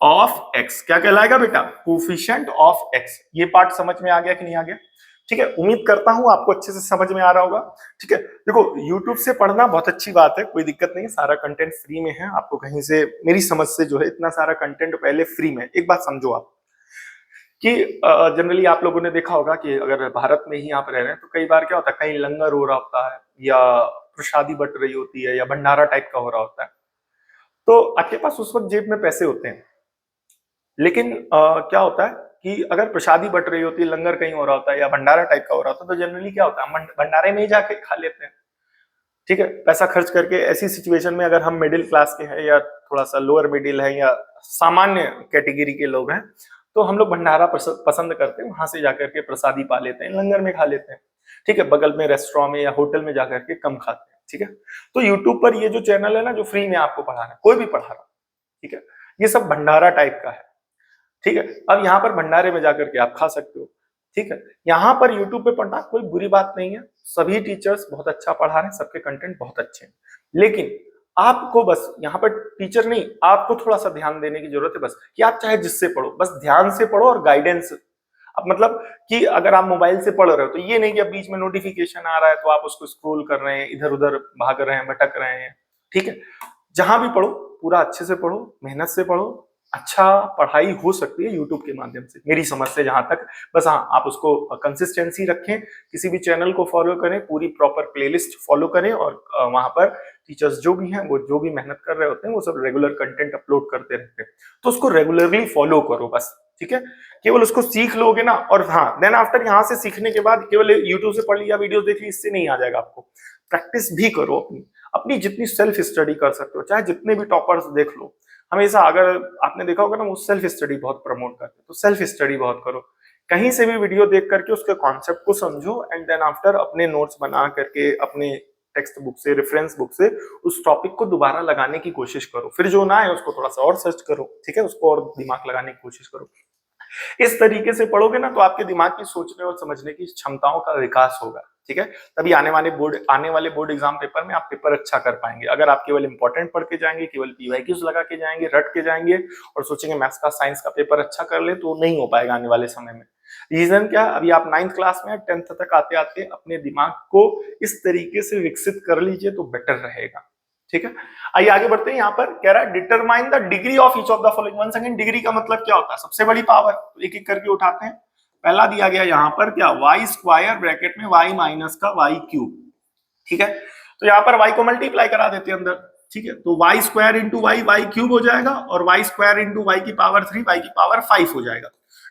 ऑफ x, क्या कहलाएगा बेटा, कोफिशिएंट ऑफ x। ये पार्ट समझ में आ गया कि नहीं आ गया, ठीक है। उम्मीद करता हूं आपको अच्छे से समझ में आ रहा होगा, ठीक है। देखो YouTube से पढ़ना बहुत अच्छी बात है, कोई दिक्कत नहीं, सारा कंटेंट फ्री में है, आपको कहीं से मेरी समझ से जो है इतना सारा कंटेंट पहले फ्री में। एक बात समझो आप कि जनरली आप लोगों ने देखा होगा कि अगर भारत में ही आप रह रहे हैं तो कई बार क्या होता है, कहीं लंगर हो रहा होता है या प्रसादी बट रही होती है या भंडारा टाइप का हो रहा होता है, तो आपके पास उस वक्त जेब में पैसे होते हैं, लेकिन क्या होता है कि अगर प्रसादी बट रही होती है, लंगर कहीं हो रहा होता है या भंडारा टाइप का हो रहा होता है, तो जनरली क्या होता है, भंडारे में ही जाके खा लेते हैं, ठीक है, पैसा खर्च करके। ऐसी सिचुएशन में अगर हम मिडिल क्लास के हैं या थोड़ा सा लोअर मिडिल है या सामान्य कैटेगरी के लोग हैं, तो हम लोग भंडारा पसंद करते हैं, वहां से जाकर के प्रसादी पा लेते हैं, लंगर में खा लेते हैं, ठीक है, बगल में रेस्टोरेंट में या होटल में जाकर के कम खाते हैं, ठीक है। तो यूट्यूब पर ये जो चैनल है ना, जो फ्री में आपको पढ़ा रहा है, कोई भी पढ़ा रहा, ठीक है, ये सब भंडारा टाइप का है, ठीक है। अब यहाँ पर भंडारे में जाकर के आप खा सकते हो, ठीक है। यहाँ पर यूट्यूब पे पढ़ना कोई बुरी बात नहीं है, सभी टीचर्स बहुत अच्छा पढ़ा रहे हैं, सबके कंटेंट बहुत अच्छे हैं, लेकिन आपको बस यहाँ पर टीचर नहीं, आपको थोड़ा सा ध्यान देने की जरूरत है, बस कि आप चाहे जिससे पढ़ो, बस ध्यान से पढ़ो और गाइडेंस। अब मतलब कि अगर आप मोबाइल से पढ़ रहे हो तो ये नहीं कि अब बीच में नोटिफिकेशन आ रहा है तो आप उसको स्क्रॉल कर रहे हैं, इधर उधर भाग रहे हैं, भटक रहे हैं, ठीक है। जहां भी पढ़ो पूरा अच्छे से पढ़ो, मेहनत से पढ़ो, अच्छा पढ़ाई हो सकती है यूट्यूब के माध्यम से, मेरी समझ से जहां तक। बस हाँ, आप उसको कंसिस्टेंसी रखें, किसी भी चैनल को फॉलो करें, पूरी प्रॉपर प्लेलिस्ट फॉलो करें, और वहां पर टीचर्स जो भी हैं वो जो भी मेहनत कर रहे होते हैं वो सब रेगुलर कंटेंट अपलोड करते रहते हैं, तो उसको रेगुलरली फॉलो करो बस, ठीक है। केवल उसको सीख लोगे ना, और हाँ देन आफ्टर यहाँ से सीखने के बाद केवल यूट्यूब से पढ़ लिया, वीडियो देख ली, इससे नहीं आ जाएगा, आपको प्रैक्टिस भी करो अपनी अपनी जितनी सेल्फ स्टडी कर सकते हो, चाहे जितने भी टॉपर्स देख लो, हमेशा अगर आपने देखा होगा ना, वो सेल्फ स्टडी बहुत प्रमोट करते हैं, तो सेल्फ स्टडी बहुत करो, कहीं से भी वीडियो देख करके उसके कॉन्सेप्ट को समझो, एंड देन आफ्टर अपने नोट्स बना करके अपने टेक्स्ट बुक से, रेफरेंस बुक से उस टॉपिक को दोबारा लगाने की कोशिश करो, फिर जो ना है उसको थोड़ा सा और सर्च करो, ठीक है, उसको और दिमाग लगाने की कोशिश करो। इस तरीके से पढ़ोगे ना तो आपके दिमाग की सोचने और समझने की क्षमताओं का विकास होगा, ठीक है। तभी आने वाले बोर्ड एग्जाम पेपर में आप पेपर अच्छा कर पाएंगे। अगर आप केवल इंपॉर्टेंट पढ़ के जाएंगे, केवल पीवाईक्यूज लगा के जाएंगे, रट के जाएंगे और सोचेंगे मैथ्स का साइंस का पेपर अच्छा कर ले, तो नहीं हो पाएगा आने वाले समय में। रीजन क्या, अभी आप 9th क्लास में, 10th तक आते आते अपने दिमाग को इस तरीके से विकसित कर लीजिए तो बेटर रहेगा, ठीक है। आइए आगे बढ़ते हैं। यहाँ पर कह रहा है determine the degree of each of the following. One second, degree का मतलब क्या होता है, सबसे बड़ी पावर, तो एक एक करके उठाते हैं। पहला दिया गया यहाँ पर क्या, वाई स्क्वायर ब्रैकेट में वाई माइनस का वाई क्यूब, ठीक है। तो यहाँ पर वाई को मल्टीप्लाई करा देते हैं अंदर, ठीक है, तो Y square into Y, Y cube हो जाएगा, और वाई स्क्वायर इंटू वाई की पावर 3, वाई की पावर 5 हो जाएगा।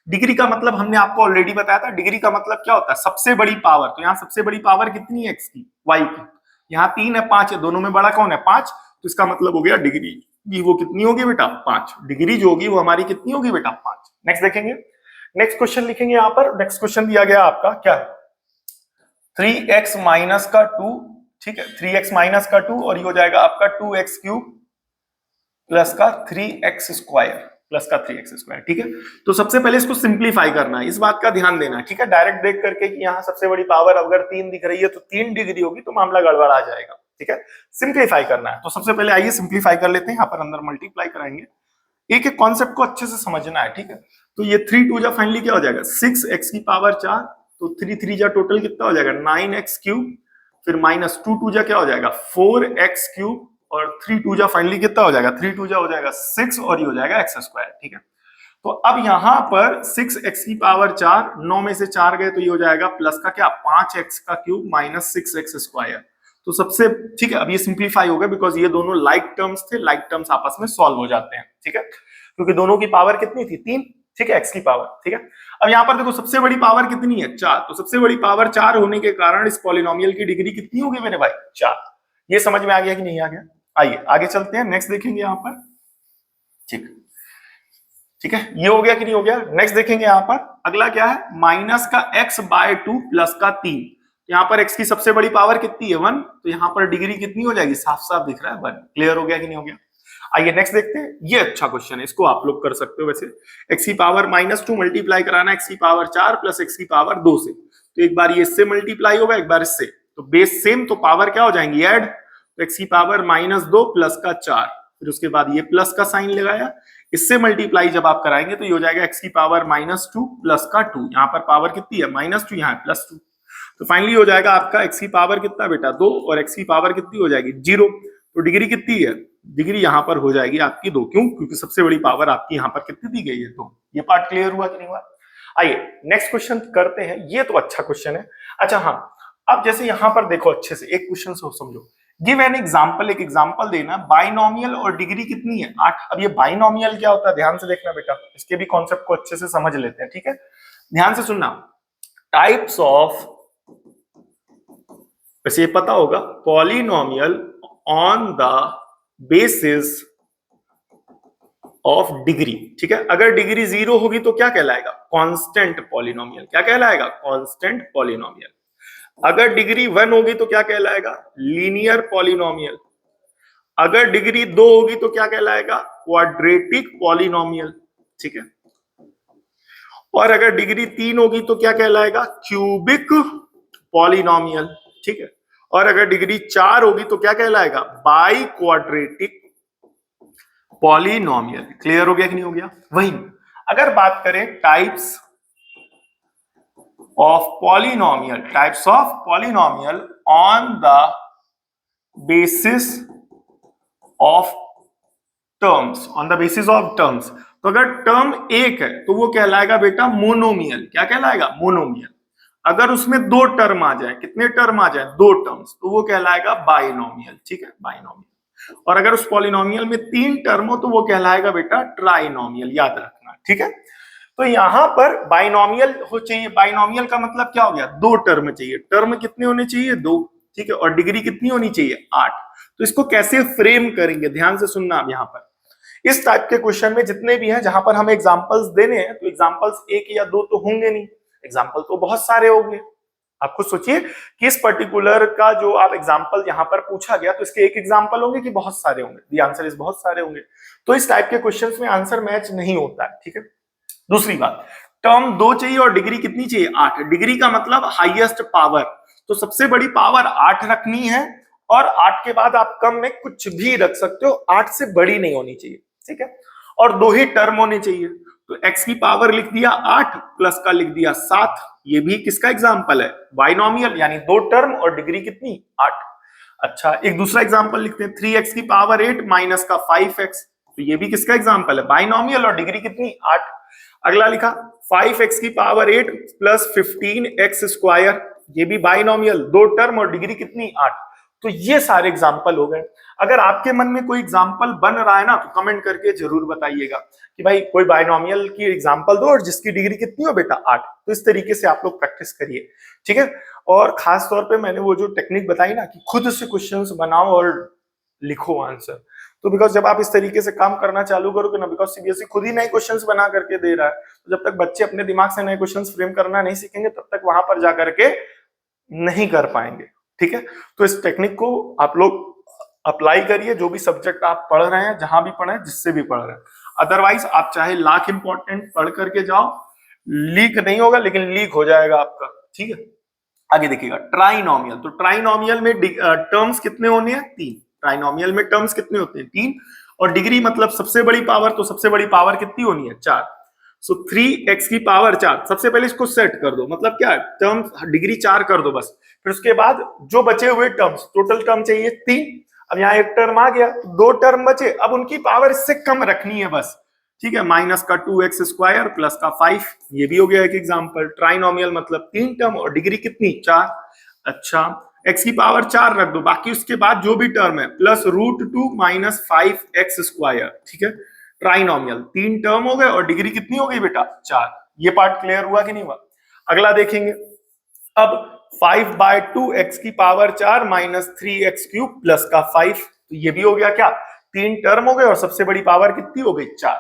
डिग्री का मतलब हमने आपको ऑलरेडी बताया था, डिग्री का मतलब क्या होता है, सबसे बड़ी पावर। तो यहाँ सबसे बड़ी पावर कितनी है एक्स की, वाई की, यहाँ 3 है 5 है, दोनों में बड़ा कौन है 5, तो इसका मतलब हो गया डिग्री वो कितनी होगी बेटा 5, डिग्री जो होगी वो हमारी कितनी होगी बेटा 5। नेक्स्ट देखेंगे, नेक्स्ट क्वेश्चन लिखेंगे यहाँ पर। नेक्स्ट क्वेश्चन दिया गया आपका क्या है, 3x माइनस का 2, ठीक है, 3x माइनस का 2, और ये हो जाएगा आपका 2x क्यूब प्लस का 3x स्क्वायर प्लस का 3x स्क्वायर, ठीक है। तो सबसे पहले इसको सिंप्लीफाई करना है, इस बात का ध्यान देना है, ठीक है। डायरेक्ट देख करके कि यहाँ सबसे बड़ी पावर अगर 3 दिख रही है तो 3 डिग्री होगी तो मामला गड़बड़ आ जाएगा, ठीक है। सिंप्लीफाई करना है, तो सबसे पहले आइए सिंप्लीफाई कर लेते हैं। यहाँ पर अंदर मल्टीप्लाई कराएंगे, एक एक कॉन्सेप्ट को अच्छे से समझना है, ठीक है। तो ये 3 2 जा फाइनली क्या हो जाएगा 6x की पावर 4, तो 3 3 जा टोटल कितना हो जाएगा 9x क्यूब, फिर माइनस 2 2 जा क्या हो जाएगा 4x क्यूब, और 3 2 जा फाइनली कितना हो जाएगा 3 2 जा हो जाएगा 6, और ये हो जाएगा x स्क्वायर, ठीक है। तो अब यहाँ पर 6x की पावर 4, 9 में से 4 गए तो ये हो जाएगा प्लस का क्या 5x का क्यूब माइनस 6x स्क्वायर। तो सबसे ठीक है, अब ये सिंप्लीफाई हो गया बिकॉज ये दोनों लाइक टर्म्स थे, लाइक टर्म्स आपस में सॉल्व हो जाते हैं, ठीक है, क्योंकि दोनों की पावर कितनी थी 3, ठीक है, x की पावर, ठीक है। अब यहाँ पर देखो सबसे बड़ी पावर कितनी है 4, तो सबसे बड़ी पावर 4 होने के कारण इस पॉलिनोमियल की डिग्री कितनी होगी मेरे भाई 4। ये समझ में आ गया कि नहीं आ गया? आइए आगे चलते हैं, नेक्स्ट देखेंगे यहाँ पर, ठीक ठीक है, ये हो गया कि नहीं हो गया। नेक्स्ट देखेंगे यहाँ पर अगला क्या है, माइनस का x/2 प्लस का 3। यहाँ पर x की सबसे बड़ी पावर कितनी है 1, तो यहाँ पर डिग्री कितनी हो जाएगी, साफ साफ दिख रहा है 1। क्लियर हो गया कि नहीं हो गया? आइए नेक्स्ट देखते हैं, ये अच्छा क्वेश्चन है, इसको आप लोग कर सकते हो। वैसे x की पावर -2 मल्टीप्लाई कराना x की पावर 4 प्लस x की पावर 2 से, तो एक बार ये इससे मल्टीप्लाई होगा, एक बार इससे, तो बेस सेम, तो पावर क्या हो जाएंगी ऐड, तो x की पावर -2 प्लस का 4, फिर उसके बाद ये प्लस का साइन लगाया, इससे मल्टीप्लाई जब आप कराएंगे तो ये हो जाएगा x की पावर -2 प्लस का 2, यहाँ पर पावर कितनी है -2, यहाँ है +2, तो फाइनली हो जाएगा आपका x की पावर कितना बेटा 2 और x की पावर कितनी हो जाएगी 0। तो डिग्री कितनी है, डिग्री यहाँ पर हो जाएगी आपकी 2, क्यों, क्योंकि सबसे बड़ी पावर आपकी यहाँ पर कितनी दी गई है 2। ये पार्ट क्लियर हुआ कि नहीं हुआ? आइए नेक्स्ट क्वेश्चन करते हैं, ये तो अच्छा क्वेश्चन है। अच्छा हाँ, अब जैसे यहाँ पर देखो अच्छे से एक क्वेश्चन समझो, गिव एन एग्जाम्पल, एक एग्जाम्पल देना, बाइनोमियल और डिग्री कितनी है 8। अब ये बाइनोमियल क्या होता है ध्यान से देखना बेटा, इसके भी कॉन्सेप्ट को अच्छे से समझ लेते हैं, ठीक है, ध्यान से सुनना। टाइप्स ऑफ, वैसे ये पता होगा, polynomial on the basis of degree, ठीक है, अगर डिग्री 0 होगी तो क्या कहलाएगा, कांस्टेंट पॉलिनोमियल। क्या कहलाएगा, कांस्टेंट पॉलिनोमियल। अगर डिग्री 1 होगी तो क्या कहलाएगा, लीनियर पॉलिनोमियल। अगर डिग्री 2 होगी तो क्या कहलाएगा, क्वाड्रेटिक पॉलिनोमियल, ठीक है, और अगर डिग्री 3 होगी तो क्या कहलाएगा, क्यूबिक पॉलिनोमियल, ठीक है, और अगर डिग्री 4 होगी तो क्या कहलाएगा, बाई क्वाड्रेटिक पॉलिनोमियल। क्लियर हो गया कि नहीं हो गया? वही अगर बात करें types of polynomial, types of polynomial on the basis of terms, on the basis of terms, तो अगर टर्म एक है तो वो कहलाएगा बेटा मोनोमियल। क्या कहलाएगा, मोनोमियल। अगर उसमें 2 टर्म आ जाए, कितने टर्म आ जाए, 2 टर्म्स, तो वो कहलाएगा बाइनोमियल, ठीक है, बाइनोमियल। और अगर उस पॉलिनोमियल में 3 टर्म हो तो वो कहलाएगा बेटा ट्राइनोमियल, याद रखना, ठीक है। तो यहां पर बाइनोमियल हो चाहिए, बाइनोमियल का मतलब क्या हो गया, 2 टर्म चाहिए, टर्म कितने होने चाहिए 2, ठीक है, और डिग्री कितनी होनी चाहिए 8। तो इसको कैसे फ्रेम करेंगे, ध्यान से सुनना। अब यहाँ पर इस टाइप के क्वेश्चन में जितने भी हैं जहां पर हमें एग्जांपल्स देने हैं, तो एग्जांपल्स 1 या 2 तो होंगे नहीं, एग्जांपल तो बहुत सारे होंगे। आप खुद सोचिए कि इस पर्टिकुलर का जो आप एग्जांपल यहाँ पर पूछा गया, तो इसके एक एग्जांपल होंगे कि बहुत सारे होंगे, द आंसर इज बहुत सारे होंगे। तो इस टाइप के क्वेश्चंस में आंसर मैच नहीं होता है, ठीक है। दूसरी बात, टर्म 2 चाहिए और डिग्री कितनी चाहिए 8। डिग्री का मतलब हाईएस्ट पावर, तो सबसे बड़ी पावर 8 रखनी है, और 8 के बाद आप कम में कुछ भी रख सकते हो, 8 से बड़ी नहीं होनी चाहिए, ठीक है, और 2 ही टर्म होने चाहिए। तो x की पावर लिख दिया 8 प्लस का लिख दिया 7, ये भी किसका एग्जांपल है, बाइनोमियल, यानी 2 टर्म और डिग्री कितनी 8। अच्छा, एक दूसरा एग्जांपल लिखते हैं, 3x की पावर 8 माइनस का 5x, तो ये भी किसका एग्जांपल है, बाइनोमियल, और डिग्री कितनी 8। अगला लिखा 5x की पावर 8 प्लस 15x स्क्वायर, ये भी बाइनोमियल, 2 टर्म और डिग्री कितनी 8। तो ये सारे एग्जाम्पल हो गए। अगर आपके मन में कोई एग्जाम्पल बन रहा है ना, तो कमेंट करके जरूर बताइएगा कि भाई कोई बाइनोमियल की एग्जाम्पल दो और जिसकी डिग्री कितनी हो बेटा 8। तो इस तरीके से आप लोग प्रैक्टिस करिए, ठीक है। और खास तौर पे मैंने वो जो टेक्निक बताई ना कि खुद से क्वेश्चंस बनाओ और लिखो आंसर, तो बिकॉज जब आप इस तरीके से काम करना चालू करोगे ना, बिकॉज सीबीएसई खुद ही नए क्वेश्चंस बना करके दे रहा है, तो जब तक बच्चे अपने दिमाग से नए क्वेश्चंस फ्रेम करना नहीं सीखेंगे तब तक वहां पर जाकर के नहीं कर पाएंगे, ठीक है। तो इस टेक्निक को आप लोग अप्लाई करिए, जो भी सब्जेक्ट आप पढ़ रहे हैं, जहां भी पढ़े, जिससे भी पढ़ रहे हैं। अदरवाइज आप चाहे लाख इंपॉर्टेंट पढ़ करके जाओ, लीक नहीं होगा, लेकिन लीक हो जाएगा आपका, ठीक है। आगे देखिएगा ट्राइनोमियल, तो ट्राइनोमियल में टर्म्स कितने होने हैं 3। ट्राइनोमियल में टर्म्स कितने होते हैं 3, और डिग्री मतलब सबसे बड़ी पावर, तो सबसे बड़ी पावर कितनी होनी है 4। सो 3x की पावर 4, सबसे पहले इसको सेट कर दो, मतलब क्या, टर्म डिग्री 4 कर दो बस। फिर उसके बाद जो बचे हुए टर्म्स, टोटल टर्म चाहिए 3, अब यहाँ एक टर्म आ गया, 2 टर्म बचे, अब उनकी पावर इससे कम रखनी है बस, ठीक है, माइनस का 2x स्क्वायर प्लस का 5, ये भी हो गया एक एग्जांपल। ट्राइनोमियल मतलब 3 टर्म और डिग्री कितनी 4। अच्छा, x की पावर 4 रख दो, बाकी उसके बाद जो भी टर्म है प्लस √2 माइनस 5x²। ठीक है, ट्राइनोमियल 3 टर्म हो गए और डिग्री कितनी हो गई बेटा 4। ये पार्ट क्लियर हुआ कि नहीं हुआ? अगला देखेंगे अब 5/2 x की पावर 4 माइनस 3x³ प्लस का 5, तो ये भी हो गया क्या, 3 टर्म हो गए और सबसे बड़ी पावर कितनी हो गई 4।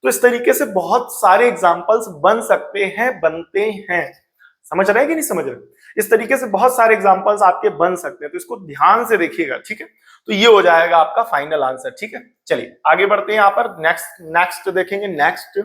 तो इस तरीके से बहुत सारे एग्जांपल्स बन सकते हैं, बनते हैं। समझ रहे हैं कि नहीं समझ रहे? इस तरीके से बहुत सारे एग्जांपल्स आपके बन सकते हैं, तो इसको ध्यान से देखिएगा। ठीक है, तो ये हो जाएगा आपका फाइनल आंसर। ठीक है, चलिए आगे बढ़ते हैं। यहाँ पर नेक्स्ट देखेंगे, नेक्स्ट।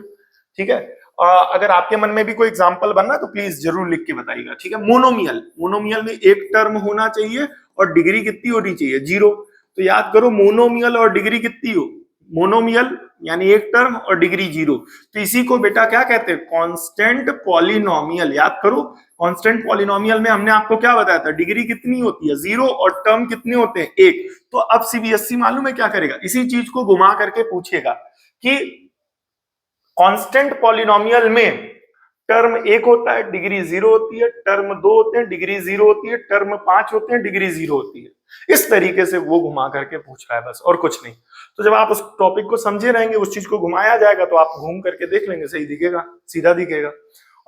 ठीक है, अगर आपके मन में भी कोई एग्जांपल बनना तो प्लीज जरूर लिख के बताइएगा। ठीक है, मोनोमियल में एक टर्म होना चाहिए और डिग्री कितनी होनी चाहिए 0। तो याद करो मोनोमियल और डिग्री कितनी हो, मोनोमियल यानी एक टर्म और डिग्री 0, तो इसी को बेटा क्या कहते हैं, कांस्टेंट पॉलिनोमियल। याद करो कांस्टेंट पॉलिनोमियल में हमने आपको क्या बताया था, डिग्री कितनी होती है 0 और टर्म कितने होते हैं 1। तो अब सीबीएसई मालूम है क्या करेगा, इसी चीज को घुमा करके पूछेगा कि कांस्टेंट पॉलिनोमियल में टर्म 1 होता है, डिग्री 0 होती है, टर्म 2 होते हैं, डिग्री 0 होती है, टर्म 5 होते हैं, डिग्री 0 होती है। इस तरीके से वो घुमा करके पूछ रहा है, बस और कुछ नहीं। तो जब आप उस टॉपिक को समझे रहेंगे, उस चीज को घुमाया जाएगा तो आप घूम करके देख लेंगे, सही दिखेगा, सीधा दिखेगा,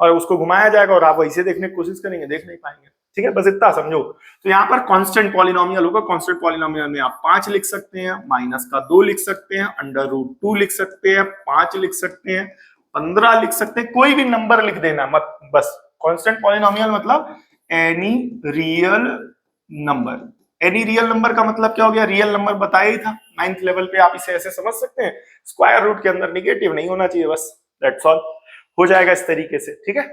और उसको घुमाया जाएगा और आप वैसे देखने की कोशिश करेंगे, देख नहीं पाएंगे। ठीक है, बस इतना समझो। तो यहाँ पर कांस्टेंट पॉलिनोमियल होगा, कांस्टेंट पॉलिनोमियल में आप 5 लिख सकते हैं, माइनस का 2 लिख सकते हैं, √2 लिख सकते हैं, 5 लिख सकते हैं, 15 लिख सकते हैं, कोई भी नंबर लिख देना मत, बस। कांस्टेंट पॉलिनोमियल मतलब any real number. Any real number का मतलब क्या हो गया, रियल नंबर बताया ही था 9th लेवल पे, आप इसे ऐसे समझ सकते हैं, स्क्वायर रूट के अंदर निगेटिव नहीं होना चाहिए, बस दैट्स ऑल। हो जाएगा इस तरीके से। ठीक है,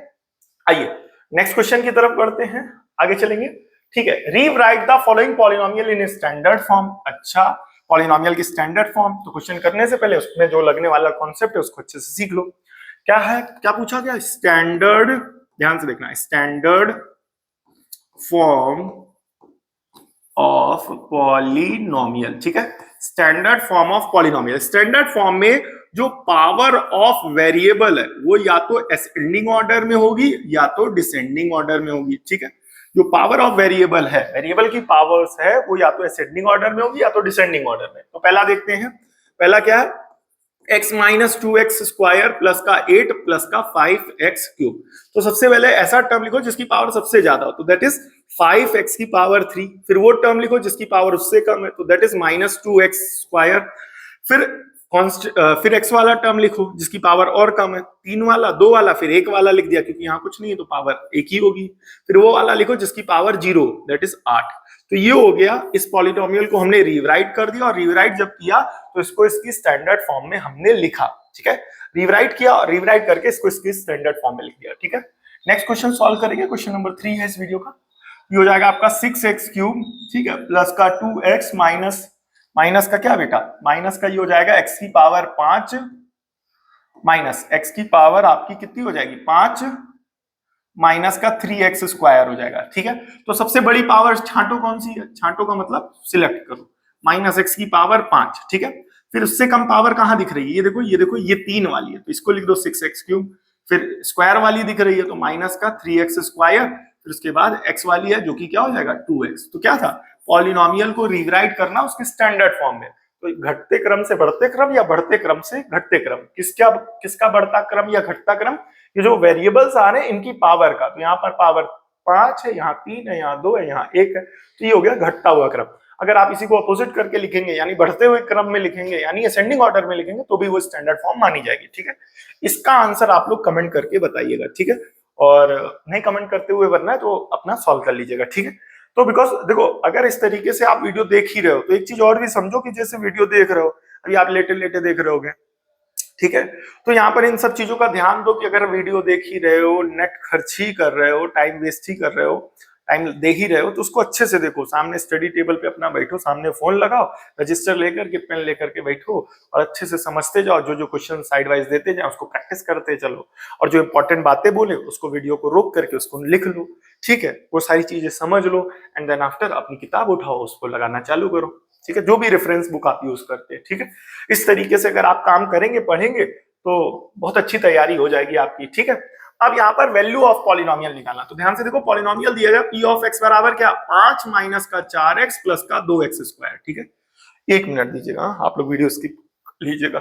आइए नेक्स्ट क्वेश्चन की तरफ बढ़ते हैं, आगे चलेंगे। ठीक है, rewrite the following polynomial in standard form. अच्छा, पॉलिनोमियल की स्टैंडर्ड फॉर्म, तो क्वेश्चन करने से पहले उसमें जो लगने वाला कॉन्सेप्ट है उसको अच्छे से सीख लो। क्या है, क्या पूछा गया, स्टैंडर्ड, ध्यान से देखना, स्टैंडर्ड फॉर्म ऑफ पॉलिनोमियल। ठीक है, standard form of polynomial. Standard form में जो पावर ऑफ वेरिएबल है वो या तो असेंडिंग ऑर्डर में होगी या तो डिसेंडिंग ऑर्डर में होगी। ठीक है, जो पावर ऑफ वेरिएबल है, वेरिएबल की पावर्स है, वो या तो असेंडिंग ऑर्डर में होगी या तो डिसेंडिंग ऑर्डर में। तो पहला देखते हैं, पहला क्या है, x माइनस 2x² प्लस का 8 प्लस का 5x³। तो सबसे पहले ऐसा टर्म लिखो जिसकी पावर सबसे ज्यादा हो, तो दैट इज 5x की पावर 3। फिर वो टर्म लिखो जिसकी पावर उससे कम है, तो दैट इज माइनस 2x²। फिर x वाला टर्म लिखो जिसकी पावर और कम है, 3 वाला, 2 वाला, फिर 1 वाला लिख दिया क्योंकि यहाँ कुछ नहीं है तो पावर 1 ही होगी। फिर वो वाला लिखो जिसकी पावर 0, दैट इज 8। तो ये हो गया, इस पॉलिनोमियल को हमने रीराइट कर दिया, और रीराइट जब किया तो इसको इसकी स्टैंडर्ड फॉर्म में हमने लिखा। ठीक है, रीराइट किया और रीराइट करके इसको इसकी स्टैंडर्ड फॉर्म में लिख दिया। ठीक है, नेक्स्ट क्वेश्चन सॉल्व करेंगे, क्वेश्चन नंबर 3 है इस वीडियो का। ये हो जाएगा आपका 6x³ ठीक है, प्लस का 2x माइनस का क्या बेटा, माइनस का ये हो जाएगा x की पावर 5 माइनस x की पावर आपकी कितनी हो जाएगी 5 माइनस का 3x² हो जाएगा। ठीक है, तो सबसे बड़ी पावर छांटो कौन सी है, छांटो का मतलब सिलेक्ट करो, माइनस x की पावर 5। ठीक है, फिर उससे कम पावर कहां दिख रही है, ये देखो ये देखो, ये 3 वाली है तो इसको लिख दो 6x³। फिर स्क्वायर वाली दिख रही है तो माइनस का 3x², फिर उसके बाद x वाली है जो कि क्या हो जाएगा 2x। तो क्या था, पॉलिनोमियल को रीराइट करना उसके स्टैंडर्ड फॉर्म में। तो घटते क्रम से बढ़ते क्रम या बढ़ते क्रम से घटते क्रम, किसका बढ़ता क्रम या घटता क्रम, ये जो वेरिएबल्स आ रहे हैं इनकी पावर का। तो यहाँ पर पावर 5 है, यहाँ 3 है, यहाँ 2 है, यहाँ 1 है, तो ये हो गया घटता हुआ क्रम। अगर आप इसी को अपोजिट करके लिखेंगे यानी बढ़ते हुए क्रम में लिखेंगे यानी असेंडिंग ऑर्डर में लिखेंगे तो भी वो स्टैंडर्ड फॉर्म मानी जाएगी। ठीक है, इसका आंसर आप लोग कमेंट करके बताइएगा। ठीक है, और नहीं कमेंट करते हुए वरना है तो अपना सॉल्व कर लीजिएगा। ठीक है, तो बिकॉज देखो अगर इस तरीके से आप वीडियो देख ही रहे हो तो एक चीज और भी समझो कि जैसे वीडियो देख रहे हो, अभी आप लेटे लेटे देख रहे होगे, ठीक है, तो यहाँ पर इन सब चीजों का ध्यान दो कि अगर वीडियो देख ही रहे हो, नेट खर्च ही कर रहे हो, टाइम वेस्ट ही कर रहे हो, टाइम दे ही रहे हो, तो उसको अच्छे से देखो, सामने स्टडी टेबल पे अपना बैठो, सामने फोन लगाओ, रजिस्टर लेकर के पेन लेकर के बैठो और अच्छे से समझते जाओ, जो जो क्वेश्चन साइड वाइज देते जाओ उसको प्रैक्टिस करते चलो, और जो इंपॉर्टेंट बातें बोले उसको वीडियो को रोक करके उसको लिख लो। ठीक है, वो सारी चीजें समझ लो एंड देन आफ्टर अपनी किताब उठाओ, उसको लगाना चालू करो। ठीक है, जो भी रेफरेंस बुक आप यूज करते हैं। ठीक है, इस तरीके से अगर आप काम करेंगे, पढ़ेंगे तो बहुत अच्छी तैयारी हो जाएगी आपकी। ठीक है, अब यहाँ पर वैल्यू ऑफ पॉलिनोमियल निकालना, तो ध्यान से देखो पॉलिनोमियल दिया गया पी ऑफ एक्स बराबर क्या 5 माइनस का 4x प्लस का 2x स्क्वायर। ठीक है, 1 मिनट दीजिएगा, आप लोग वीडियो स्किप लीजिएगा।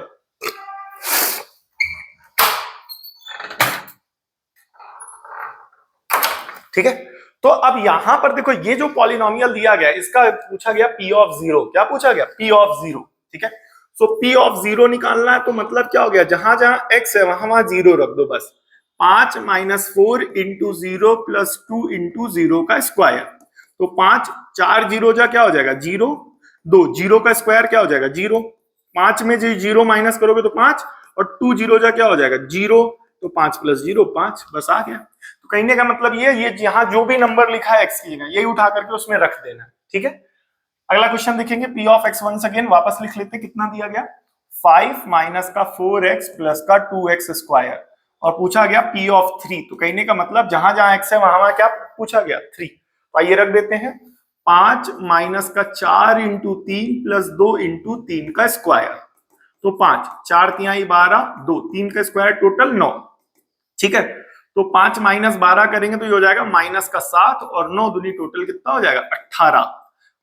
ठीक है, तो अब यहां पर देखो ये जो पॉलिनोमियल दिया गया इसका पूछा गया पी ऑफ जीरो, क्या पूछा गया पी ऑफ जीरो। ठीक है, सो पी ऑफ जीरो निकालना है, तो मतलब क्या हो गया जहां जहां एक्स है वहां वहां जीरो रख दो बस। 5 minus 4 into zero plus 2 into zero का स्क्वायर, तो 5 4 जीरो जा क्या हो जाएगा जीरो, 2 जीरो का स्क्वायर क्या हो जाएगा जीरो, 5 में जीरो माइनस करोगे तो 5 और 2 जीरो जा क्या हो जाएगा जीरो, तो 5 प्लस जीरो 5, बस आ गया। तो कहने का मतलब ये यहाँ जो भी नंबर लिखा है एक्स की जगह यही उठा करके उसमें रख देना। ठीक है, अगला क्वेश्चन देखेंगे P of X once again वापस लिख लेते हैं, कितना दिया गया 5 माइनस का 4x प्लस का 2x स्क्वायर, और पूछा गया पी ऑफ 3, तो कहने का मतलब जहां जहां x है वहां वहां क्या पूछा गया 3, तो आइए रख देते हैं 5 माइनस का 4 इंटू 3 प्लस 2 इंटू 3 का स्क्वायर, तो 5 4 तिहाई 12 2 3 का स्क्वायर टोटल 9। ठीक है, तो 5 माइनस 12 करेंगे तो ये हो जाएगा माइनस का 7 और 9 दूनी टोटल कितना हो जाएगा 18,